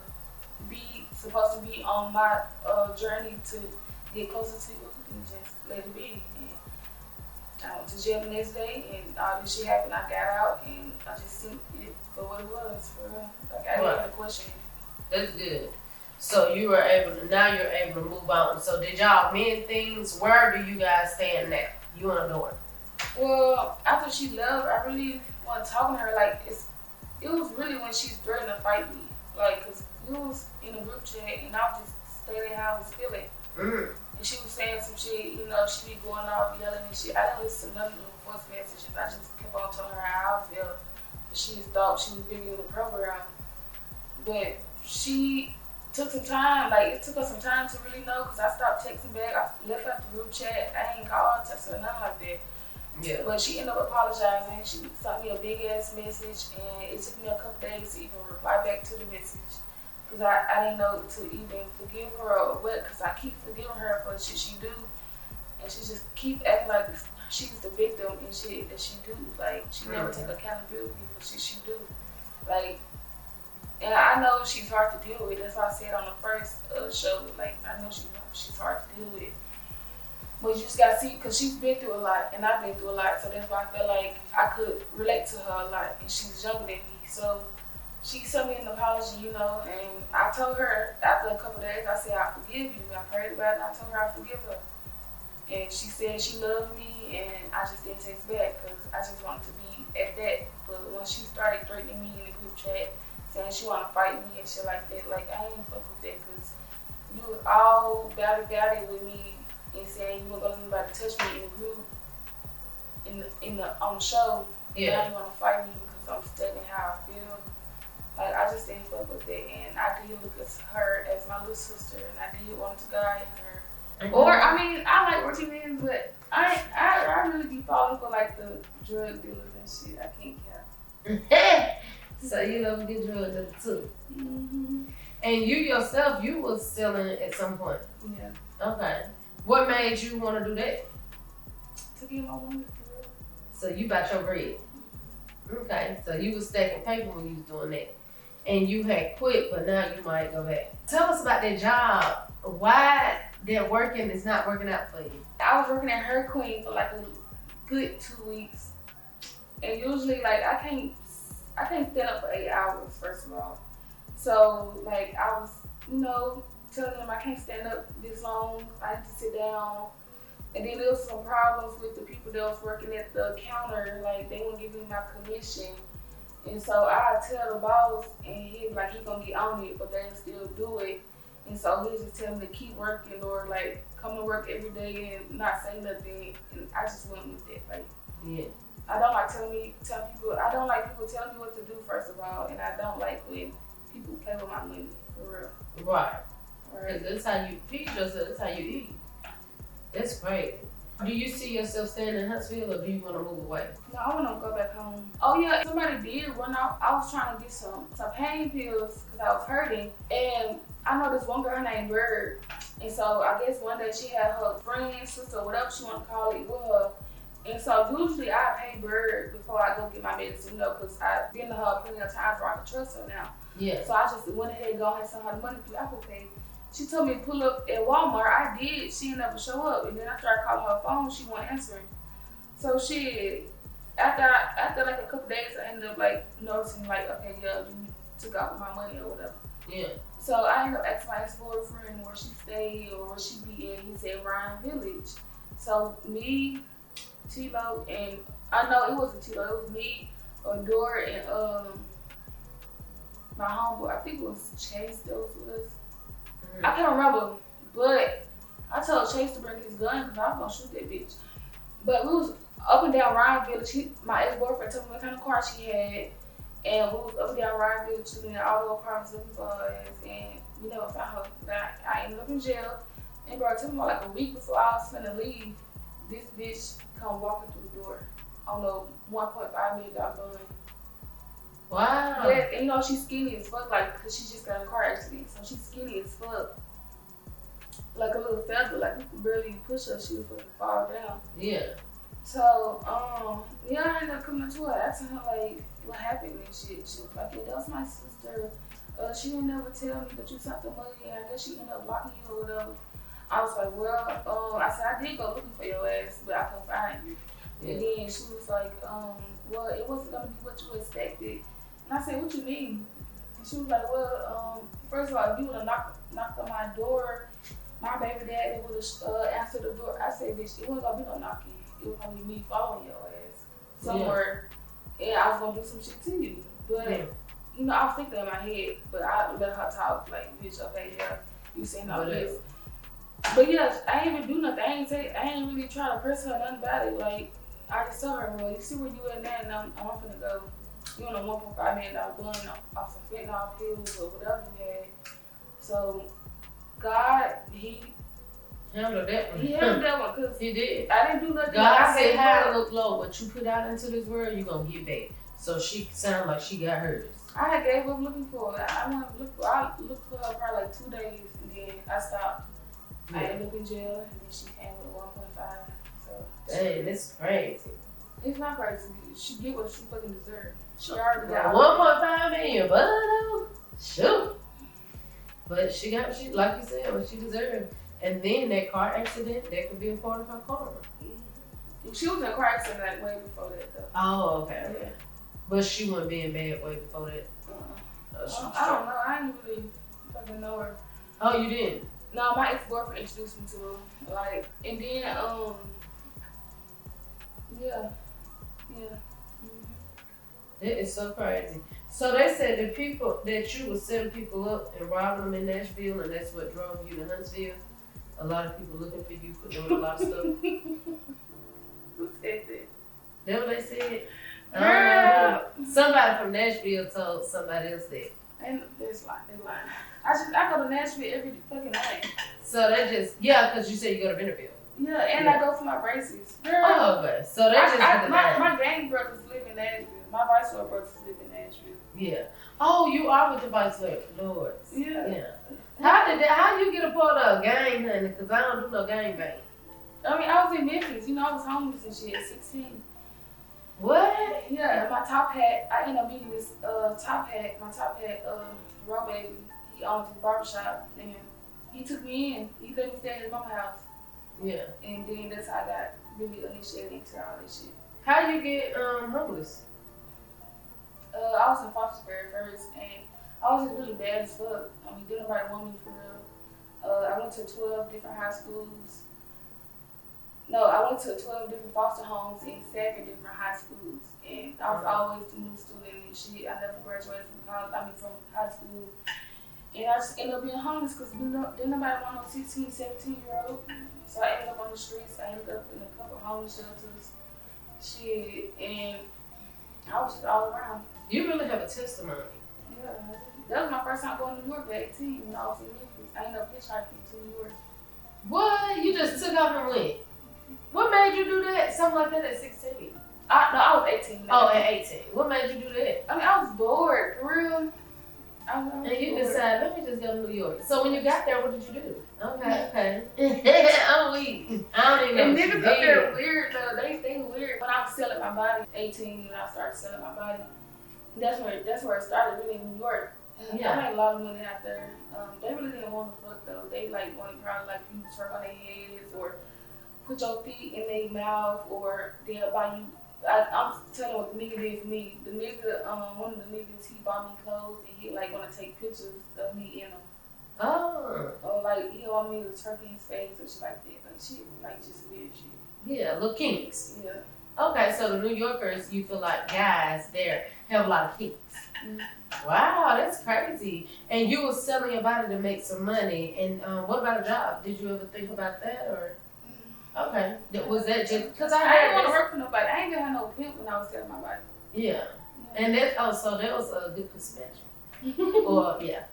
be supposed to be on my journey to get closer to you, then just let it be. And I went to jail the next day and all this shit happened. I got out and I just seen it for what it was, for real. Like I didn't even question it. That's good. So you're able to move on. So did y'all mend things? Where do you guys stand now? You and Adore? Well, after she left, I really wasn't talking to her. Like it was really when she threatened to fight me. Like, cause we was in a group chat and I was just stating how I was feeling. And she was saying some shit, you know, she be going off yelling and shit. I didn't listen to none of the voice messages. I just kept on telling her how I felt. She just thought she was bigger than the program. But she took some time, like it took us some time to really know because I stopped texting back. I left out the group chat. I ain't called her, texted her, nothing like that. Yeah. But she ended up apologizing. She sent me a big ass message and it took me a couple days to even reply back to the message. Because I didn't know to even forgive her or what, because I keep forgiving her for the shit she do. And she just keep acting like she's the victim and shit that she do. Like, she never take accountability for shit she do. Like, and I know she's hard to deal with. That's why I said on the first show, like, I know she's hard to deal with. But you just gotta see, because she's been through a lot, and I've been through a lot, so that's why I felt like I could relate to her a lot, and she's younger than me. So she sent me an apology, you know, and I told her after a couple of days, I said, I forgive you. I prayed about it, and I told her I forgive her. And she said she loved me, and I just didn't text back, because I just wanted to be at that. But when she started threatening me in the group chat, saying she wanted to fight me and shit like that, like, I ain't fuck with that, because you was all about it with me, and saying you weren't gonna let anybody touch me in the group, on the show. Yeah. Now you wanna fight me because I'm studying how I feel. Like, I just didn't fuck with it, and I did look at her as my little sister, and I did want to guide her. Or, I mean, I like working men, but I really be falling for like the drug dealers and shit. I can't count. So you love a good drug dealer too. And you yourself, you was selling at some point. Yeah. Okay. What made you want to do that? To get my money for real. So you bought your bread. Okay. So you was stacking paper when you was doing that. And you had quit, but now you might go back. Tell us about that job. Why that working is not working out for you? I was working at Her Queen for like a good 2 weeks. And usually, like, I can't stand up for 8 hours, first of all. So, like, I was, you know, telling them I can't stand up this long. I need to sit down. And then there was some problems with the people that was working at the counter. Like, they wouldn't give me my commission. And so I tell the boss, and he like, he gonna get on it, but they still do it. And so he just tell me to keep working or like come to work every day and not say nothing. And I just went with it. Like, yeah. I don't like I don't like people telling me what to do, first of all, and I don't like when people play with my money, for real. Right. Because that's how you feed yourself, that's how you eat. That's great. Do you see yourself staying in Huntsville or do you want to move away? No, I want to go back home. Oh yeah, somebody did run off. I was trying to get some pain pills because I was hurting. And I know this one girl named Bird. And so I guess one day she had her friend, sister, whatever she want to call it, with her. And so usually I pay Bird before I go get my medicine, you know, because I've been to her plenty of times where I can trust her now. Yeah. So I just went ahead and go ahead and sent her the money through Apple Pay. She told me to pull up at Walmart. I did. She didn't ever show up. And then I started calling her phone. She wasn't answering. So after like a couple days, I ended up like noticing like, okay, yeah, you took out my money or whatever. Yeah. So I ended up asking my ex-boyfriend where she stayed or where she be at. He said Ryan Village. So me, Tilo, and I know it wasn't Tilo. It was me, Adore, and my homeboy. I think it was Chase that was with us. I can't remember, but I told Chase to bring his gun because I was gonna shoot that bitch. But we was up and down Ryan Village. My ex-boyfriend told me what kind of car she had, and we was up and down Ryan Village looking at all the apartments looking for her ass, and we never found her. I ended up in jail. And bro, it took me about like a week before I was finna leave. This bitch come walking through the door on the $1.5 million gun. Wow. Yes, and you know she's skinny as fuck, like, cause she just got in a car accident, so she's skinny as fuck. Like a little feather, like you could barely push her, she would fucking fall down. Yeah. So, yeah, I ended up coming to her, asking her like what happened and shit. She was like, yeah, that was my sister. She didn't never tell me that you sent the money, and I guess she ended up blocking you or whatever. I was like, well, I said I did go looking for your ass, but I couldn't find you. Yeah. And then she was like, well, it wasn't gonna be what you expected. And I said, what you mean? And she was like, well, first of all, if you would have knocked on my door, my baby daddy would have answered the door. I said, bitch, it wasn't gonna be no knocking. It was gonna be me following your ass somewhere, and I was gonna do some shit to you. But you know, I was thinking in my head, but I let her talk like, bitch, okay, yeah, you saying all this. But yeah, I ain't even do nothing. I ain't really try to press her nothing about it. Like, I just told her, well, you see where you at now, and I'm finna go. You on a $1.5 million gun off some fentanyl pills or whatever you had. So, God, He handled that one. He handled that one because He did. I didn't do nothing. God said, how it look low, what you put out into this world, you gonna get back. So she sounded like she got hers. I had gave up looking for her. I looked for her probably like 2 days, and then I stopped. Yeah. I ended up in jail, and then she came with 1.5. So hey, that's crazy. It's not crazy. She get what she fucking deserved. She already got 1.5 million, but shoot. But she got what she, like you said, what she deserved. And then that car accident, that could be a part of her karma. Mm-hmm. She was in a car accident like way before that though. Oh, okay. Yeah. But she wasn't being bad way before that. I don't know. I didn't really fucking know her. Oh, you didn't? No, my ex-boyfriend introduced me to her. Like, and then yeah. Mm-hmm. That is so crazy. So they said the people that you were setting people up and robbing them in Nashville, and that's what drove you to Huntsville. A lot of people looking for you for doing a lot of stuff. Who said that? That what they said? I don't know. Somebody from Nashville told somebody else that. And that's lying. They're lying. I go to Nashville every fucking night. So they just, because you said you go to Vanderbilt. Yeah, and I go for my braces. Girl, oh, okay. So they just my gang brothers live in Nashville. My vice lord brothers live in Nashville. Yeah. Oh, you are with the vice lords. Yeah. How you get a part of a gang, honey? Because I don't do no gang bang. I mean, I was in Memphis. You know, I was homeless and shit at 16. What? Yeah, my top hat, I ended up meeting this top hat, Raw Baby. He owns his barbershop, and he took me in. He let me stay at his mama's house. Yeah. And then that's how I got really initiated into all this shit. How you get homeless? I was in foster care first, and I was just really bad as fuck. I mean, didn't nobody want me for real. I went to 12 different high schools. No, I went to 12 different foster homes in 7 different high schools, and I was always the new student and shit. I never graduated from college. From high school, and I just ended up being homeless because didn't nobody want no 16, 17-year-old. So I ended up on the streets. I ended up in a couple of homeless shelters, shit, and I was just all around. You really have a testimony. Yeah, that was my first time going to New York at 18 when I was in Memphis. I ended up hitchhiking to New York. What? You just took off and went? What made you do that? Something like that at 16? I was 18. Oh, at 18. What made you do that? I mean, I was bored, for real. And you decided, let me just go to New York. So when you got there, what did you do? Okay. I'm weak. I don't even know. And niggas up there weird though. They weird. When I was selling my body, 18, when I started selling my body, that's where it started really in New York. Yeah. I made a lot of money out there. They really didn't want to fuck though. They wanted probably you to twerk on their heads or put your feet in their mouth, or they'll buy you. I'm telling you what the nigga did for me. The nigga, one of the niggas, he bought me clothes and he want to take pictures of me in them. Oh. Or like he want me to twerk in his face or shit like that. Like shit, like just weird shit. Yeah, little kinks. Yeah. Okay, so the New Yorkers, you feel like guys there have a lot of kinks. Mm-hmm. Wow, that's crazy. And you was selling your body to make some money. And what about a job? Did you ever think about that, or? Okay, was that just because I didn't want to work for nobody. I ain't gonna have no pimp when I was selling my body. Yeah, and that so that was a good mismatch. Or yeah.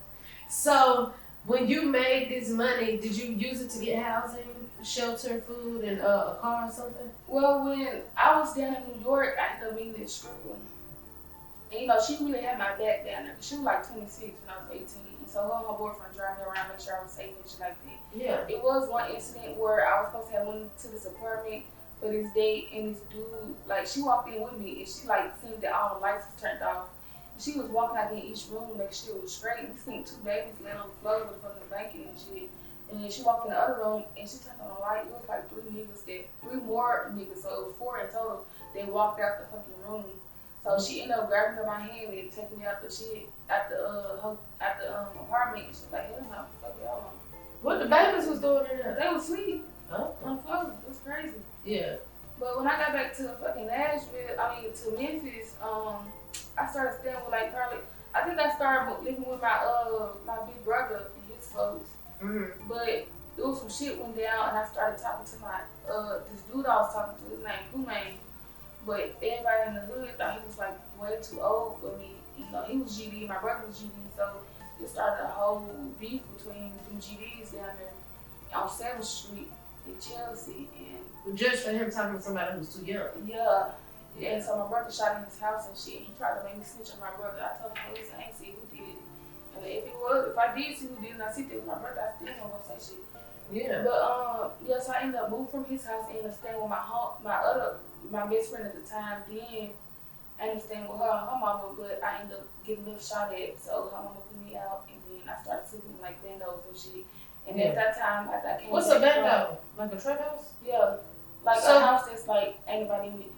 So when you made this money, did you use it to get housing, shelter, food, and a car or something? Well, when I was down in New York, I ended up meeting this stripper. And you know, she really had my back down there. She was like 26 when I was 18. And so her and my boyfriend drove me around, make sure I was safe and shit like that. Yeah. It was one incident where I was supposed to have went to this apartment for this date, and this dude, like, she walked in with me, and she like seen that all the lights was turned off. And she was walking out in each room, making sure it was straight. And we seen 2 babies laying on the floor with a fucking blanket and shit. And then she walked in the other room, and she turned on the light. It was like 3 more niggas, so it was 4 in total. They walked out the fucking room. So she ended up grabbing up my hand and taking me out the shit at the apartment. And she's like, hell no, fuck y'all. What the babies was doing in there? They was asleep Oh. on the floor. It was crazy. Yeah. But when I got back to fucking to Memphis, I started staying with like probably, I think I started living with my big brother and his folks. Mm-hmm. But it was some shit went down, and I started talking to my this dude I was talking to. His name Boomang. But everybody in the hood thought he was like way too old for me. You know, he was GD, my brother was GD, so it started a whole beef between them GDs down there on 7th Street in Chelsea. And just for him talking to somebody who's too young. yeah. And so my brother shot in his house and shit. He tried to make me snitch on my brother. I told the police I ain't see who did it. And if I did see who did it and I see it was my brother, I still don't say shit. Yeah. But so I ended up moving from his house and ended up staying with my best friend at the time. Then I ended up staying with her and her mama, but I ended up getting a little shot at, so her mama put me out, and then I started sleeping with like bandos and shit. And at that time, I came. What's a bando? Like a trap house? Yeah, like a house that's like ain't nobody in it.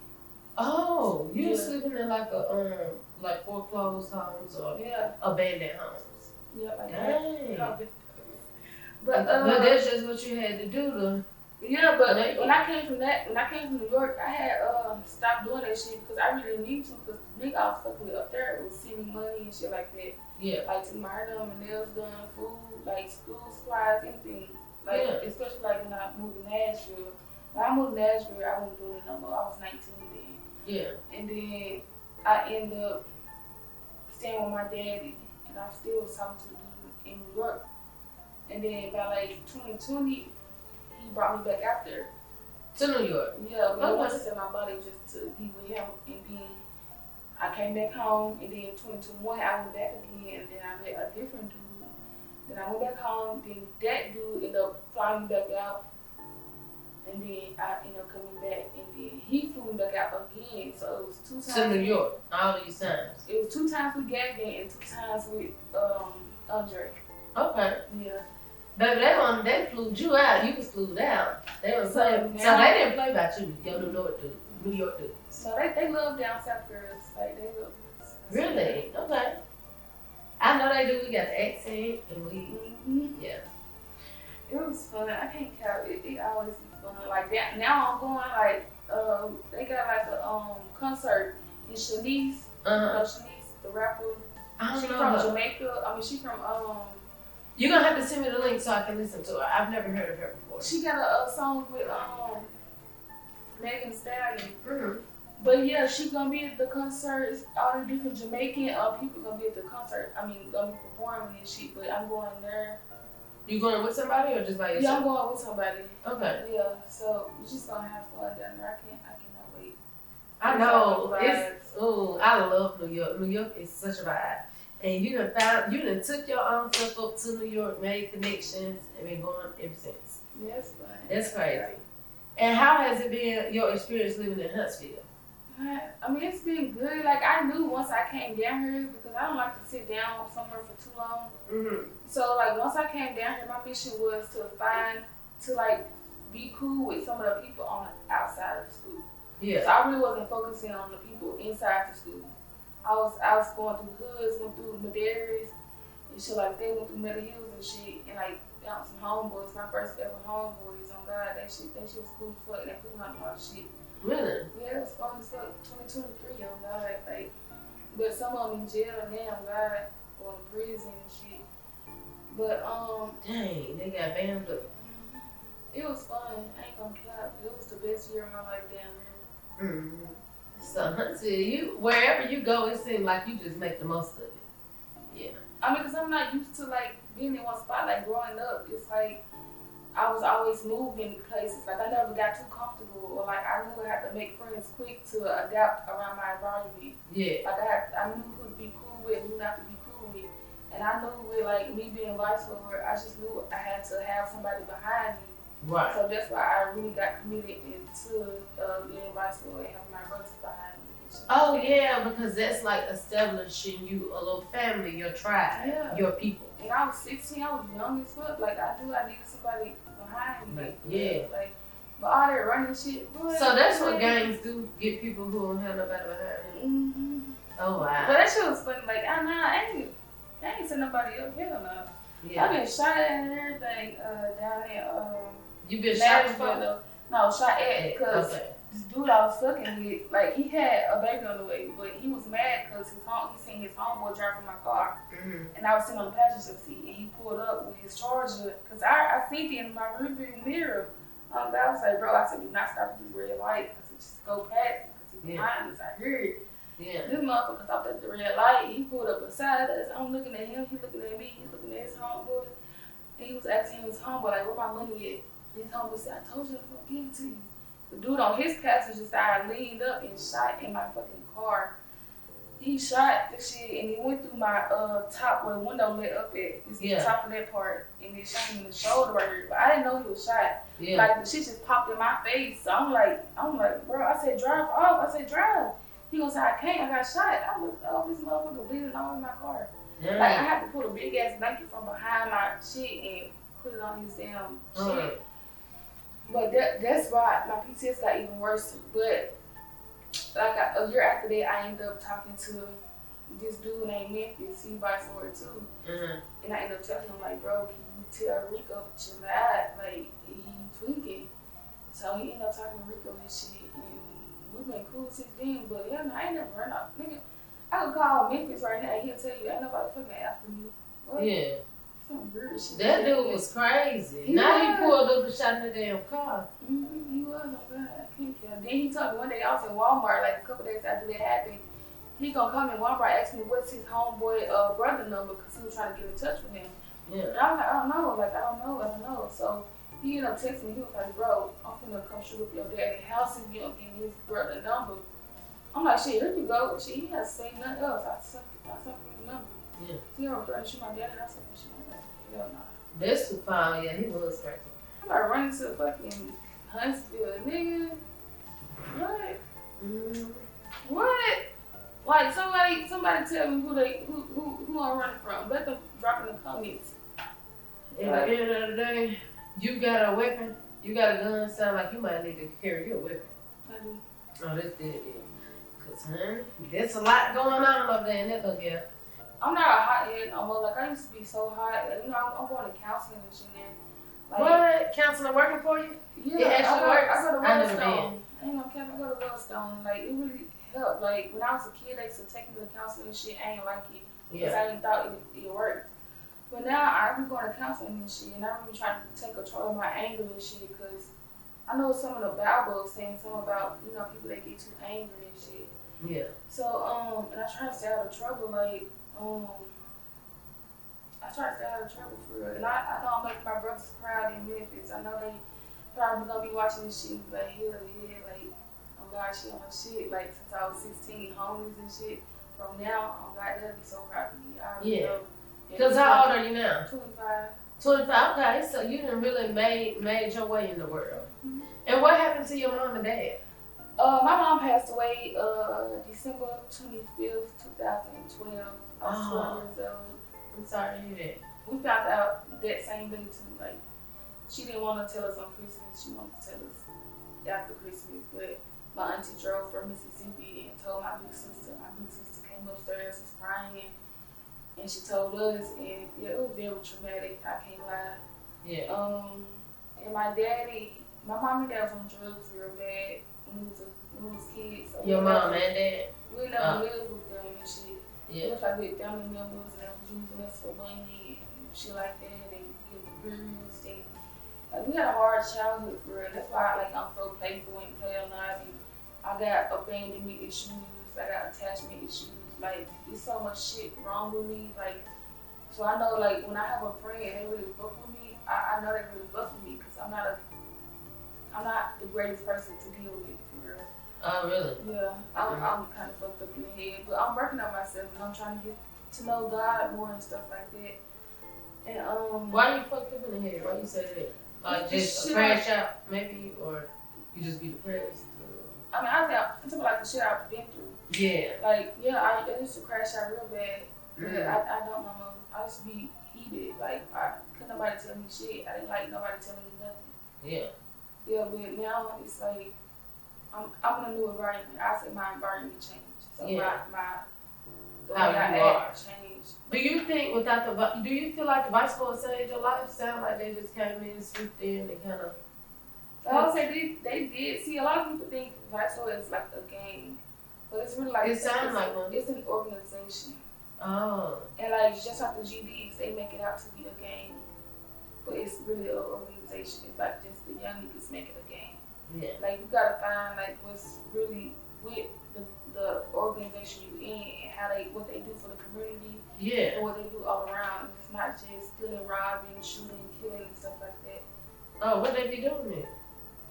Oh, you were sleeping in like a like foreclosed homes or abandoned homes. Yeah, like dang. That. But that's just what you had to do to. Yeah, but when I came from New York, I had stopped doing that shit because I really didn't need to, because the nigga I was fucking with up there was sending me money and shit like that. Yeah. Like to my hair done, my nails done, food, like school supplies, anything. Like especially like when I moved to Nashville. When I moved to Nashville, I wasn't doing it no more. I was 19 then. Yeah. And then I ended up staying with my daddy, and I still was talking to the dude in New York. And then by like 2020, he brought me back out there. To New York? Yeah, but I wanted to sell my body just to be with him. And then I came back home, and then 2021, I went back again, and then I met a different dude. Then I went back home, then that dude ended up flying me back out. And then I ended up coming back, and then he flew me back out again. So it was 2 times. To New York, all these times? It was 2 times with Gavin and 2 times with Andre. Okay. Yeah. Baby, they flew you out. You was flew out. They was playing. So they didn't play about you. Your New York dudes. So they love down south girls. Like they love. Really? Okay. I know they do. We got the accent and yeah. It was fun. I can't count it. It always be fun. Like that. Now I'm going like they got like a concert in Shanice. You know Shanice, the rapper. She from Jamaica. I mean, she from You're gonna have to send me the link so I can listen to her. I've never heard of her before. She got a song with Megan Thee Stallion. Mm-hmm. But yeah, she gonna be at the concert. All the different Jamaican people gonna be at the concert. I mean, gonna be performing and shit. But I'm going there. You going with somebody or just by yourself? Yeah, I'm going with somebody. Okay. Yeah, so we're just gonna have fun down there. I cannot wait. I know. I love New York. New York is such a vibe. And you done took your own stuff up to New York, made connections, and been going ever since. Yeah, it's fun. That's crazy. And how has it been, your experience living in Huntsville? I mean, it's been good. Like, I knew once I came down here, because I don't like to sit down somewhere for too long. Mm-hmm. So, like, once I came down here, my mission was to be cool with some of the people on the outside of the school. Yeah. So I really wasn't focusing on the people inside the school. I was going through hoods, went through Madaris, and shit like that. Went through Metal Hills and shit, and like found some homeboys. My first ever homeboys. On God, that shit was cool as fuck. That put me on a lot of shit. Really? Yeah, it was fun as fuck. 2023, on God, like. But some of them in jail now, God, or in prison and shit. But dang, they got banned up. it was fun. I ain't gonna cap. It was the best year of my life down there. Mm-hmm. So, see, wherever you go, it seems like you just make the most of it. Yeah. I mean, cause I'm not used to like being in one spot. Like growing up, it's like I was always moving places. Like I never got too comfortable, or like I knew I had to make friends quick to adapt around my environment. Yeah. Like I knew who to be cool with, who not to be cool with, and I knew with like me being vice lord, I just knew I had to have somebody behind me. Right. So that's why I really got committed into being vice lord and having my brothers behind me. Oh yeah, because that's like establishing you a little family, your tribe, your people. And I was 16, I was young as fuck. Like I needed somebody behind me. Yeah. Like, but all that running shit. Boy, So that's what gangs do, get people who don't have nobody behind them. Mm-hmm. Oh wow. But that shit was funny. Like I ain't seen nobody up. Hell no. Yeah. I've been shot at and everything down there. You been shot before? No, shot at because okay. this dude I was fucking with, like he had a baby on the way, but he was mad because he seen his homeboy driving my car, and I was sitting on the passenger seat, and he pulled up with his Charger, because I seen it in my rearview mirror. I was like, bro, I said, do not stop at this red light. I said, just go past it, because he's behind us. I heard. Yeah. This motherfucker stopped at the red light. He pulled up beside us. I'm looking at him. He looking at me. He looking at his homeboy. And he was asking his homeboy, like, where my money at? His homeboy said, I told you I was going to give it to you. The dude on his passenger side leaned up and shot in my fucking car. He shot the shit and he went through my top where the window lit up at. It's the top of that part. And it shot him in the shoulder right here. But I didn't know he was shot. Yeah. Like the shit just popped in my face. So I'm like, bro, I said drive off. I said drive. He gonna say I can't, I got shot. I looked up, this motherfucker bleeding all in my car. Yeah. Like I had to pull a big ass blanket from behind my shit and put it on his damn shit. But that's why my PTS got even worse. But like a year after that, I ended up talking to this dude named Memphis. He vice lord too. And I ended up telling him like, bro, can you tell Rico to chill out? Like he tweaking. So he ended up talking to Rico and shit. And we've been cool since then. But yeah, no, I ain't never run off. Nigga, I could call Memphis right now. He'll tell you ain't nobody fucking after me. What? Yeah. Some weird shit. That dude was crazy. He pulled up and shot in the damn car. He was, oh God, I can't kill him. Then he told me one day I was in Walmart, like a couple days after that happened. He gonna come in Walmart, ask me what's his homeboy brother number, because he was trying to get in touch with him. Yeah. And I'm like, I don't know. So he ended up texting me. He was like, bro, I'm finna come shoot up your daddy's house if you don't give me his brother number. I'm like, shit, here you go. Shit, he hasn't seen nothing else. I sent him the number. Yeah. He don't threaten to shoot my daddy's house up and shit. Hell nah. That's too far. Yeah, he was crazy. I'm about running to fucking Huntsville, nigga. What? What? Like somebody tell me who I'm running from. Let them drop in the comments. At the end of the day, you got a weapon, you got a gun, sound like you might need to carry your weapon. I do. Oh, that's dead. Cause there's a lot going on up there in that little girl. I'm not a hothead no more. Like I used to be so hot. Like, you know, I'm going to counseling and shit now. Like, what? Counseling working for you? Yeah, it actually works. I go to I never Wellstone. I ain't gonna cap. I go to Wellstone. Like it really helped. Like when I was a kid, they used to take me to counseling and shit. I ain't like it because I didn't thought it worked. But now I be going to counseling and shit, and I'm really trying to take control of my anger and shit. Cause I know some of the Bible saying something about people that get too angry and shit. Yeah. So and I try to stay out of trouble. Like I try to stay out of trouble for real. And I know I'm making my brothers proud in Memphis. I know they probably gonna be watching this shit and be like, hell yeah, like, oh God, she on her shit. Like, since I was 16, homies and shit. From now, oh God, they'll be so proud of me. I already know. Because how old are you now? 25. 25, okay. So you done really made your way in the world. And what happened to your mom and dad? My mom passed away December 25th, 2012. I was 12 years old. I'm sorry to hear that. We found out that same day too. Like, she didn't want to tell us on Christmas. She wanted to tell us after Christmas. But my auntie drove from Mississippi and told my big sister. My big sister came upstairs, was crying. and she told us, and yeah, it was very traumatic. I can't lie. Yeah. And my daddy, my mom and dad was on drugs real bad when we was kids. So Your mom and dad? We never lived with them and shit. Yeah. It was like with family members and they was using us for money and shit like that. They get abused and like we had a hard childhood for real. That's why like I'm so playful and play a lot. And I got abandonment issues. I got attachment issues. Like there's so much shit wrong with me. Like so I know like when I have a friend and they really fuck with me, I know they really fuck with me because I'm not the greatest person to deal with for real. Oh, really? Yeah, I'm kind of fucked up in the head, but I'm working on myself and I'm trying to get to know God more and stuff like that. And why you fucked up in the head? Why you say that? Like just a crash out, maybe, or you just be depressed? I mean, I'm talking about like the shit I've been through. Yeah. Like, yeah, I used to crash out real bad. Mm-hmm. But I don't know. I used to be heated. Like, couldn't nobody tell me shit. I didn't like nobody telling me nothing. Yeah. Yeah, but now it's like I'm in a new environment. I say my environment changed. So the way I act changed. Do you think do you feel like the vice lord saved your life? Sound like they just came in, swooped in, and kind of. I would say they did. See, a lot of people think vice lord is like a gang, but it's really like it sounds like one. It's an organization. Oh. And like just like the GDs, they make it out to be a gang, but it's really an organization. It's like just the young niggas make it a gang. Yeah. Like you gotta find like what's really with the organization you in and what they do for the community. Yeah. And what they do all around. It's not just stealing, robbing, shooting, killing, and stuff like that. Oh, what they be doing then?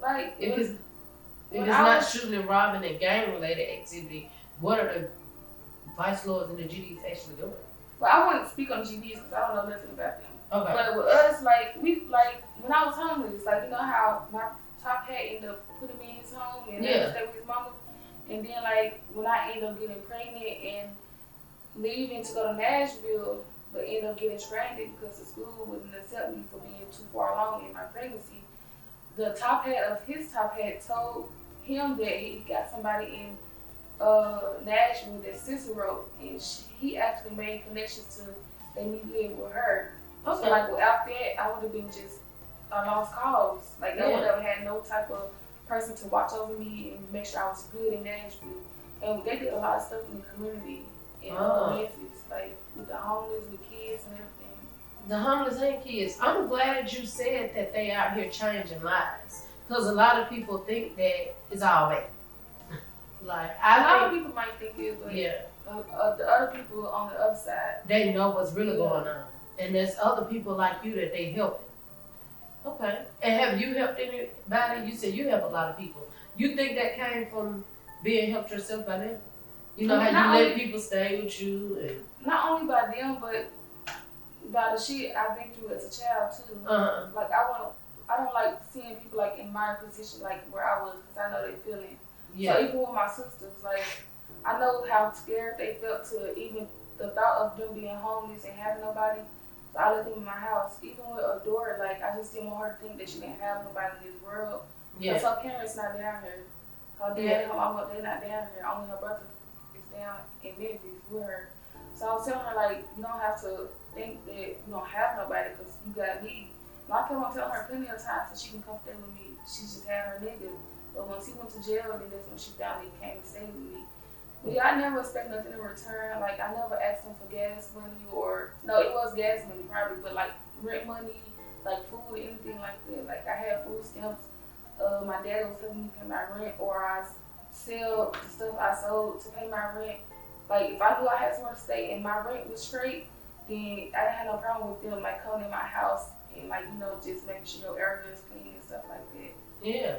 Like if it's not shooting and robbing and gang related activity, what are the vice lords and the GDs actually doing? Well, I wouldn't speak on GDs because I don't know nothing about them. Okay. But with us, like when I was homeless, like you know how my top hat ended up putting me in his home and let me stay with his mama. And then like when I ended up getting pregnant and leaving to go to Nashville, but ended up getting stranded because the school wouldn't accept me for being too far along in my pregnancy. The top hat of his top hat told him that he got somebody in Nashville that Cicero, and he actually made connections to they me live with her. Okay. So like without that, I would have been just a lost cause. Like I would have had no type of person to watch over me and make sure I was good in Nashville. And they did a lot of stuff in the community in Memphis, like with the homeless, with kids and everything. The homeless and kids. I'm glad you said that they out here changing lives, because a lot of people think that it's all bad. Like a lot of people might think it, but the other people on the other side, they know what's really going on, and there's other people like you that they helping. Okay. And have you helped anybody? You said you help a lot of people. You think that came from being helped yourself by them? You know how you let people stay with you, and not only by them, but by the shit I've been through as a child too. Like I don't like seeing people like in my position, like where I was, because I know they feeling. Yeah. So even with my sisters, like I know how scared they felt to even the thought of them being homeless and having nobody. So I let them in my house. Even with Adora, like I just didn't want her to think that she didn't have nobody in this world. Yeah. Because her parents not down here. Her dad and her mama, they're not down here. Only her brother is down in Memphis with her. So I was telling her like, you don't have to think that you don't have nobody because you got me. And I kept on telling her plenty of times so she can come stay with me. She just had her nigga. But once he went to jail, then that's when she finally came to stay with me. But yeah, I never expect nothing in return. Like I never asked him for gas money it was gas money probably, but like rent money, like food, anything like that. Like I had food stamps. My dad was helping me pay my rent, or I sell the stuff I sold to pay my rent. Like if I knew I had somewhere to stay and my rent was straight, then I didn't have no problem with them like coming in my house and like just making sure your area is clean and stuff like that. Yeah,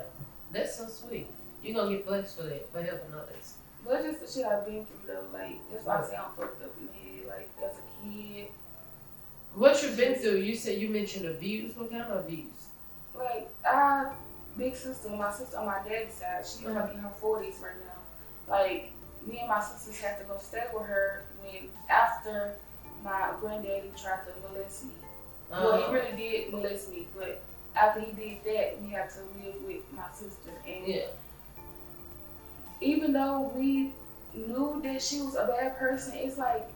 that's so sweet. You're gonna get blessed for that, for helping others. But it's just the shit I've been through though. Like that's why I say I'm fucked up in the head. Like as a kid. What you've been through? You said you mentioned abuse. What kind of abuse? Like big sister, my sister on my daddy's side, she's like in her 40s right now. Like me and my sisters had to go stay with her after my granddaddy tried to molest me. Well, he really did molest me, but after he did that, we had to live with my sister. And even though we knew that she was a bad person, it's like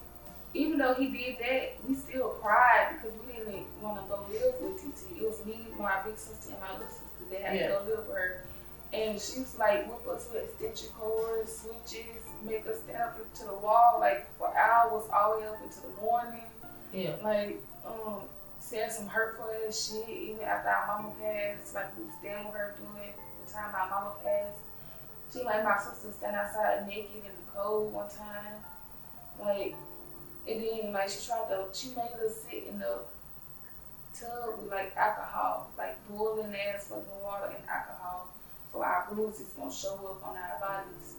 even though he did that, we still cried because we didn't want to go live with TT. It was me, my big sister, and my little sister that had to go live with her. And she was like, whip us with extension cords, switches, make us stand up to the wall like for hours, all the way up until the morning. Yeah. Like, said some hurtful ass shit even after our mama passed. Like, we was staying with her during the time our mama passed. She like my sister stand outside naked in the cold one time. Like, and then like she made us sit in the tub with like alcohol, like boiling ass fucking water and alcohol, so our bruises won't show up on our bodies.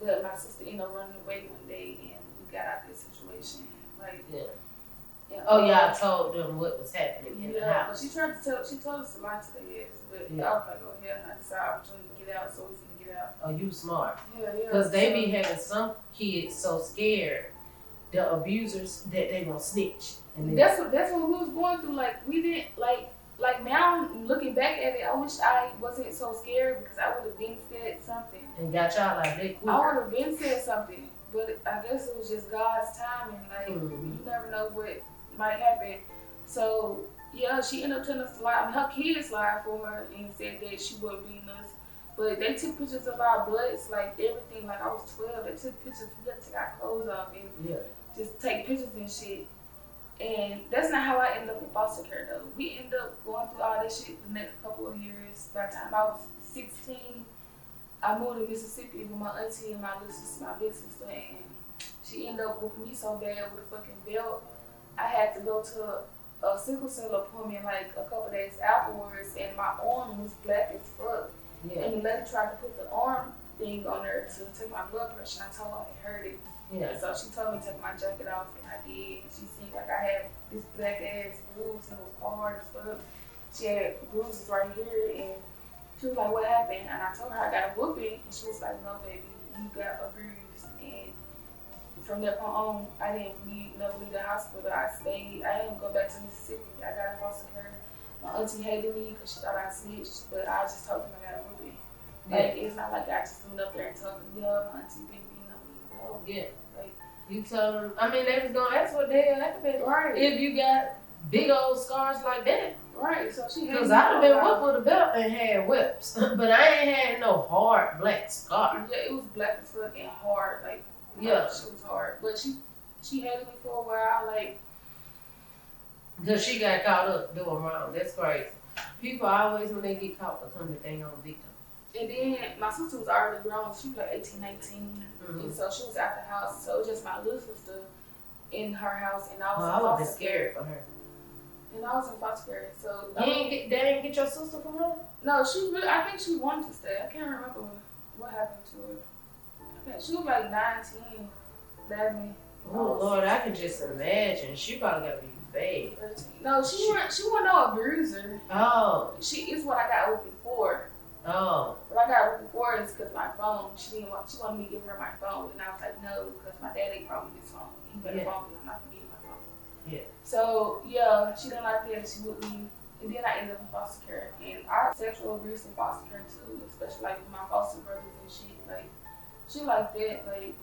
But my sister ended up running away one day and we got out of this situation. Like, yeah. Oh yeah, I told them what was happening in the house. But she told us to lie to their ass. But I was like, oh hell no, this is our opportunity to get out, so we finna get out. Oh, you smart. Yeah. Because they be having some kids so scared, the abusers, that they gonna snitch. And that's what we was going through. Like, we didn't like now looking back at it, I wish I wasn't so scared because I would have been said something. And got y'all like they quicker. I would have been said something, but I guess it was just God's timing. Like, you never know what might happen. So yeah, she ended up telling us to lie. I mean, her kids lied for her and said that she wasn't beating us. But they took pictures of our butts, like everything. Like, I was 12. They took pictures. We had to take our clothes off and just take pictures and shit. And that's not how I ended up in foster care though. We ended up going through all that shit the next couple of years. By the time I was 16, I moved to Mississippi with my auntie and my little sister, my big sister, and she ended up whooping me so bad with a fucking belt. I had to go to a sickle cell appointment like a couple days afterwards, and my arm was black as fuck. Yeah. And the lady tried to put the arm thing on there to take my blood pressure, and I told her it hurted. Yeah. So she told me to take my jacket off, and I did. And she seen like I had this black ass bruise, and it was hard as fuck. She had bruises right here, and she was like, "What happened?" And I told her I got a whooping, and she was like, "No, baby, you got a bruise." And from that point on, I didn't never leave the hospital. I stayed. I didn't go back to Mississippi. I got in foster care. My auntie hated me because she thought I snitched, but I just told them I got a whooping. Like, it's not like I just went up there and told them, "Yeah, my auntie been beating on me." No. Yeah. Like, you told them. I mean, they was gonna ask what the hell happened. Right. If you got big old scars like that. Right. So she. Because I'd have been whooped with a belt and had whips, but I ain't had no hard black scar. Yeah, it was black as fuck and hard. Like, yeah, she was hard, but she hated me for a while. Like, because she got caught up doing wrong. That's crazy. People always, when they get caught, become the dang on victim. And then my sister was already grown. She was like 18, 19. And so she was at the house. So it was just my little sister in her house, and I was I would be scared for her. And I was in foster care. So they didn't get your sister from her? No, I think she wanted to stay. I can't remember what happened to her. She was like 19, 11. Oh Lord, I can just imagine. She probably got to be bad. 13. No, she wasn't no abuser. Oh. It's what I got open for. Oh. What I got open for is because my phone. She wanted me to give her my phone, and I was like, no, because my daddy brought me this phone. He got a phone, and I'm not gonna give you my phone. Yeah. So yeah, she didn't like that. She with me, and then I ended up in foster care. And I had sexual abuse in foster care too, especially like with my foster brothers and shit. Like, she like that. Like,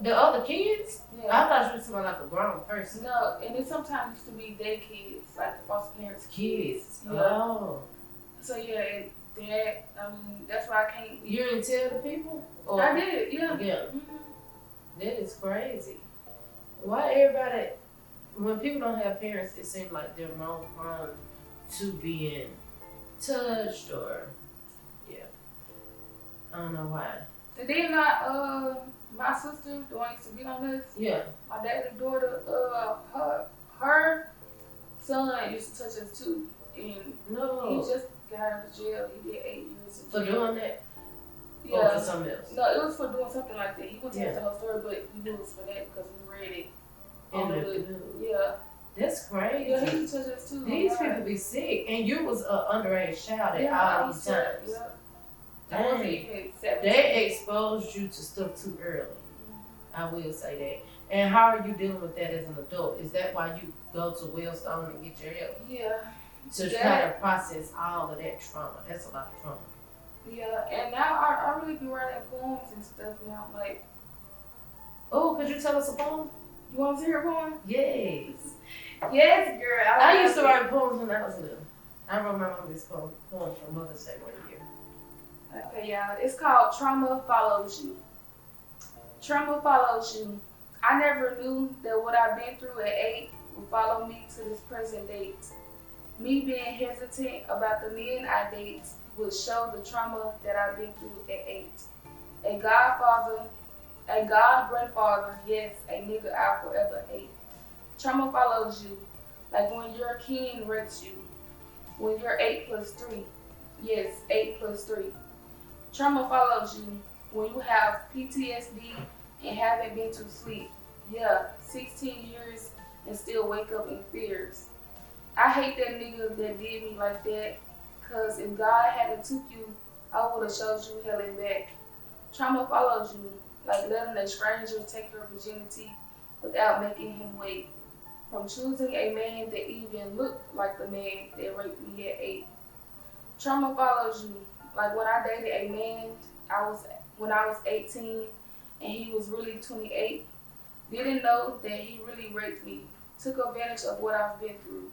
the other kids? Yeah. I thought she was somebody like a grown person. No, and it sometimes used to be their kids, like the foster parents' kids. Yeah. Oh. So yeah, that's why I can't. You didn't tell the people? Or? I did, yeah. Yeah. Mm-hmm. That is crazy. Why everybody, when people don't have parents, it seems like they're more prone to being touched or, yeah. I don't know why. And then my sister, the one used to beat on us. Yeah. My daddy's daughter, her son used to touch us too, and he just got out of jail. He did 8 years in jail. For doing that? Yeah. Or for something else? No, it was for doing something like that. He wouldn't tell us the whole story, but we knew it was for that because we read it on the news. Yeah. That's crazy. Yeah, he used to touch us too. These people be sick, and you was an underage child at all these times. Yeah. Dang. They exposed you to stuff too early. I will say that. And how are you dealing with that as an adult? Is that why you go to Wellstone and get your help? Yeah. To try to process all of that trauma. That's a lot of trauma. Yeah, and now I really be writing poems and stuff now. Like, oh, could you tell us a poem? You want to hear a poem? Yes. Yes, girl. I used to write poems when I was little. I wrote my mom this poem for Mother's Day one year. Okay, y'all. It's called Trauma Follows You. Trauma follows you. I never knew that what I've been through at 8 would follow me to this present date. Me being hesitant about the men I date would show the trauma that I've been through at 8. A godfather, a god grandfather, yes, a nigga I forever hate. Trauma follows you, like when your king rapes you, when you're 8 plus 3. Yes, 8 plus 3. Trauma follows you when you have PTSD and haven't been to sleep. Yeah, 16 years and still wake up in fears. I hate that nigga that did me like that, cause if God hadn't took you, I would've showed you hell and back. Trauma follows you, like letting a stranger take your virginity without making him wait. From choosing a man that even looked like the man that raped me at 8. Trauma follows you, like when I dated a man when I was 18 and he was really 28. Didn't know that he really raped me. Took advantage of what I've been through.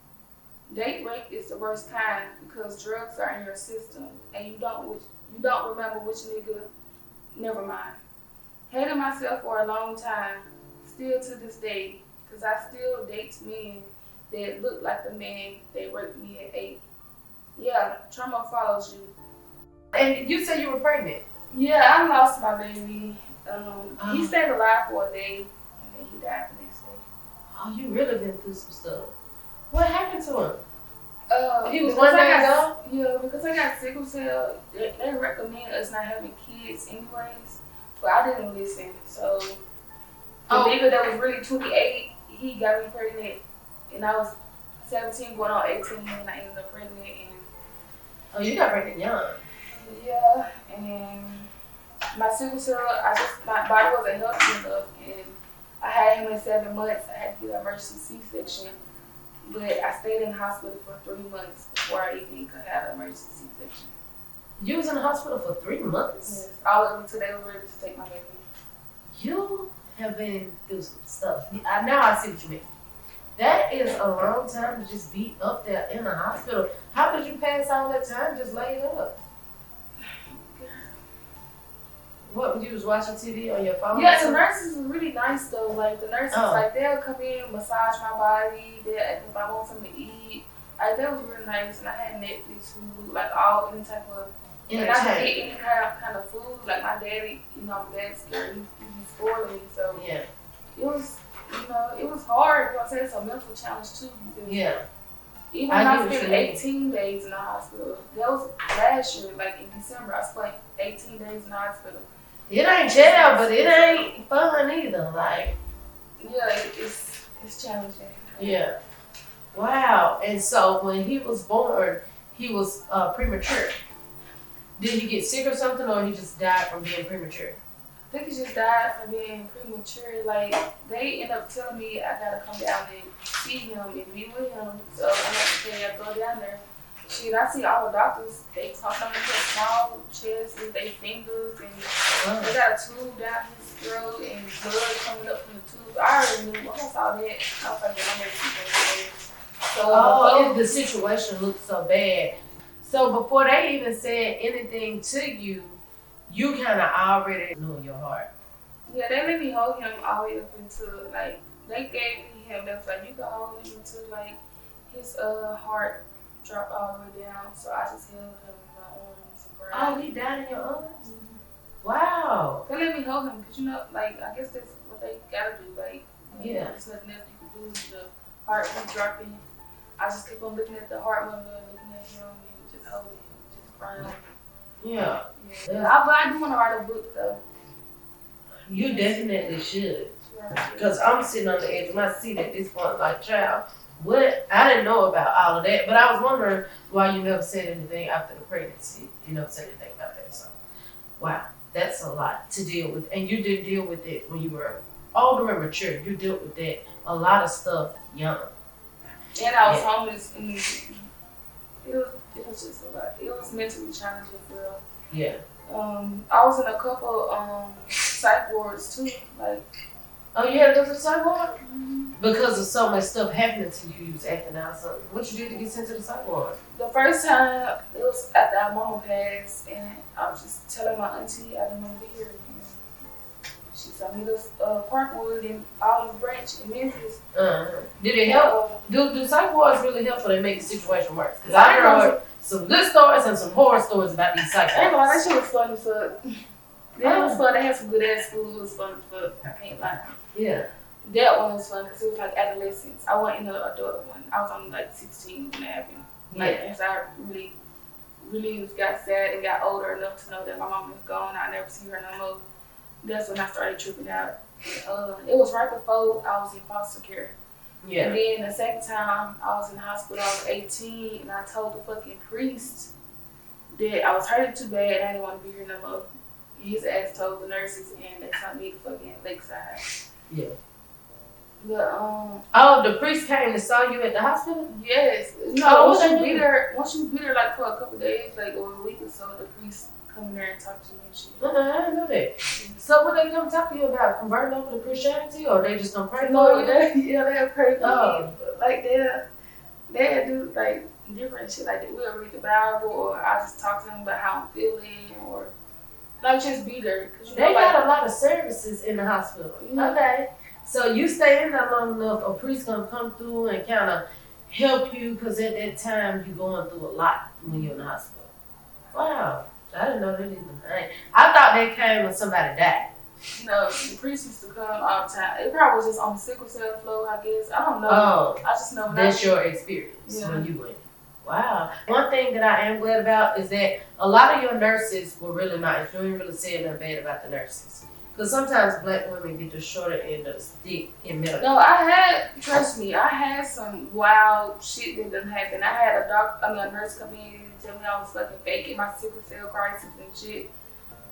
Date rape is the worst kind because drugs are in your system and you don't remember which nigga. Never mind. Hated myself for a long time, still to this day, because I still date men that look like the man that raped me at 8. Yeah, trauma follows you. And you said you were pregnant? Yeah, I lost my baby. He stayed alive for a day, and then he died the next day. Oh, you really been through some stuff. What happened to him? He was one day ago? Yeah, because I got sickle cell. They recommend us not having kids anyways, but I didn't listen. So the nigga that was really 28, he got me pregnant, and I was 17 going on 18, and I ended up pregnant. And oh, you got pregnant young. Yeah, and my sickle cell, my body wasn't healthy enough, and I had him in 7 months. I had to get an emergency C-section, but I stayed in the hospital for 3 months before I even could have an emergency C-section. You was in the hospital for 3 months? Yes, all up until they were ready to take my baby. You have been through some stuff. Now I see what you mean. That is a long time to just be up there in the hospital. How did you pass all that time just laid up? What, you was watching TV on your phone? Yeah, the nurses were really nice though. Like the nurses, like they'll come in, massage my body. If I want something to eat, like that was really nice. And I had Netflix, Hulu, like any type of. And I could get any kind of food. Like my daddy, my dad's scared. He be spoiling me. So yeah, it was, it was hard. I said it's a mental challenge too. Yeah. Even when I spent 18 days in the hospital, that was last year. Like in December, I spent 18 days in the hospital. It ain't jail, but it ain't fun either. Like, yeah, it's challenging. Yeah. Wow. And so when he was born, he was premature. Did he get sick or something, or he just died from being premature? I think he just died from being premature. Like they end up telling me I gotta come down and see him and be with him. So I'm like, okay, I go down there. Shit, I see all the doctors, they talk on his small chest with their fingers, and they got a tube down his throat and blood coming up from the tube. I already knew, once I saw that, I was like, I'm ready to go. So the situation looked so bad. So before they even said anything to you, you kind of already knew in your heart. Yeah, they let me hold him all the way up until, like, they gave me him, they was like, you can hold him until, like, his heart dropped all the way down, so I just held him in my arms and cried. Oh, he died in your arms? Mm-hmm. Wow. They let me hold him because, like, I guess that's what they gotta do. Like, yeah. There's nothing else you can do. The heart was dropping. I just kept on looking at the heart monitor, looking at him, and just holding him, just crying. Yeah. But I do want to write a book, though. You definitely should. Because I'm sitting on the edge of my seat at this point, like, child. What? I didn't know about all of that, but I was wondering why you never said anything after the pregnancy. You never said anything about that. So, wow, that's a lot to deal with. And you didn't deal with it when you were older and mature. You dealt with that, a lot of stuff young. And I was homeless. And it was just a lot. It was mentally challenging for real. Yeah. I was in a couple psych wards too. Like, Oh, you had to go to the psych ward? Mm-hmm. Because of so much stuff happening to you, you was acting out something. What you did to get sent to the psych ward? The first time, it was after our mama passed, and I was just telling my auntie I didn't want to be here anymore. She sent me to Parkwood and Olive Branch in Memphis. Did it help? Do psych wards really help, or they make the situation worse? Because I heard some good stories and some horror stories about these psych I ain't gonna lie, wards. that shit was fun as fuck. That was fun. They had some good ass schools. It was fun as fuck. I can't lie. Yeah. That one was fun because it was like adolescence. I wasn't in the adult one. I was only like 16 when it happened. Like, as I really got sad and got older enough to know that my mom was gone, I never see her no more. That's when I started tripping out. It was right before I was in foster care. Yeah. And then the second time I was in the hospital, I was 18, and I told the fucking priest that I was hurting too bad and I didn't want to be here no more. His ass told the nurses, and they sent me to fucking Lakeside. Yeah. But oh, the priest came and saw you at the hospital? yes. Oh, once you be there like for a couple days, like or a week or so, the priest come in there and talk to you and shit. I didn't know that. So what they come talk to you about? Converting over to Christianity, or they just gonna pray for No, you? they'll pray for Oh. me. But, like they'll do like different shit. Like we'll read the Bible, or I just talk to them about how I'm feeling, or like just be there. Cause you They know, got a lot of services in the hospital. Yeah. Okay. So you stay in there long enough, a priest gonna come through and kind of help you, because at that time you're going through a lot when you're in the hospital. Wow. I didn't know that either. I thought they came when somebody died. No, the priest used to come all the time. It probably was just on the sickle cell flow, I guess. I don't know. Oh, I just know when that's your experience when you went. Wow. One thing that I am glad about is that a lot of your nurses were really nice. You ain't really saying nothing bad about the nurses. Because sometimes black women get the shorter end of the stick in medical. No, trust me, I had some wild shit that done happen. I had a nurse come in and tell me I was fucking faking my sickle cell crisis and shit.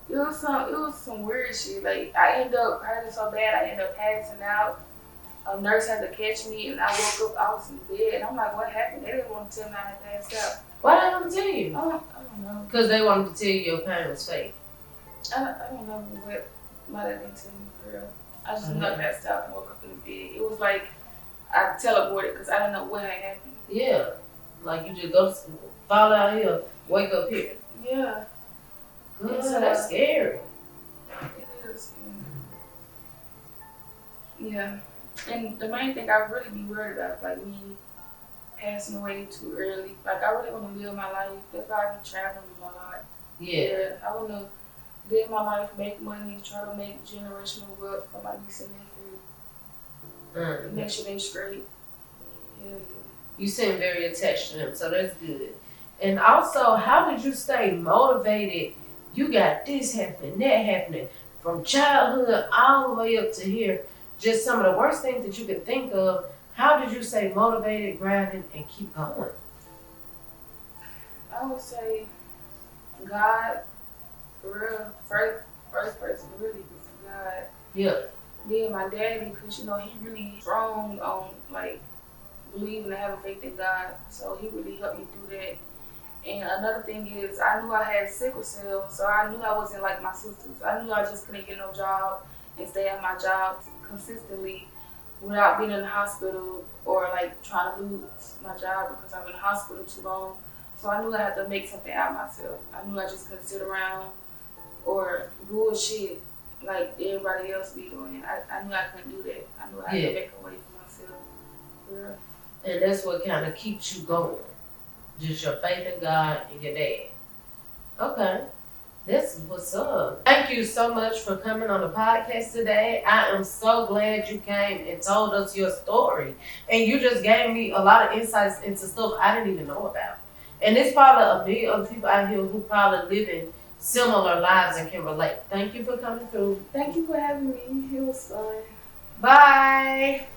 It was some weird shit. Like, I ended up hurting so bad, I ended up passing out. A nurse had to catch me, and I woke up, I was in bed, and I'm like, what happened? They didn't want to tell me I had passed out. Why didn't they want to tell you? I don't know. Because they wanted to tell you your pain was fake. I don't know what might have been telling me for real. I just knew I passed out and woke up in the bed. It was like I teleported because I didn't know what had happened. Yeah. Like you just go to school, fall out here, wake up here. Yeah. Good. So that's scary. It is. Yeah. And the main thing I really be worried about is like me passing away too early. Like I really want to live my life. That's why I be traveling a lot. Yeah. I want to live my life, make money, try to make generational wealth for my niece and nephew. Make sure they straight. Yeah. You seem very attached to them, so that's good. And also, how did you stay motivated? You got this happening, that happening, from childhood all the way up to here. Just some of the worst things that you could think of. How did you stay motivated, grinding, and keep going? I would say God, for real. First person really was God. Yeah. Then my daddy, because you know he really strong on like believing and having faith in God, so he really helped me do that. And another thing is, I knew I had sickle cell, so I knew I wasn't like my sisters. I knew I just couldn't get no job and stay at my job consistently without being in the hospital or like trying to lose my job because I'm in the hospital too long. So I knew I had to make something out of myself. I knew I just couldn't sit around or bullshit like everybody else be doing. I knew I couldn't do that. I knew I had to make a way for myself. Yeah. And that's what kind of keeps you going. Just your faith in God and your dad. Okay. That's what's up. Thank you so much for coming on the podcast today. I am so glad you came and told us your story. And you just gave me a lot of insights into stuff I didn't even know about. And there's probably a million other people out here who probably living similar lives and can relate. Thank you for coming through. Thank you for having me. It was fun. Bye.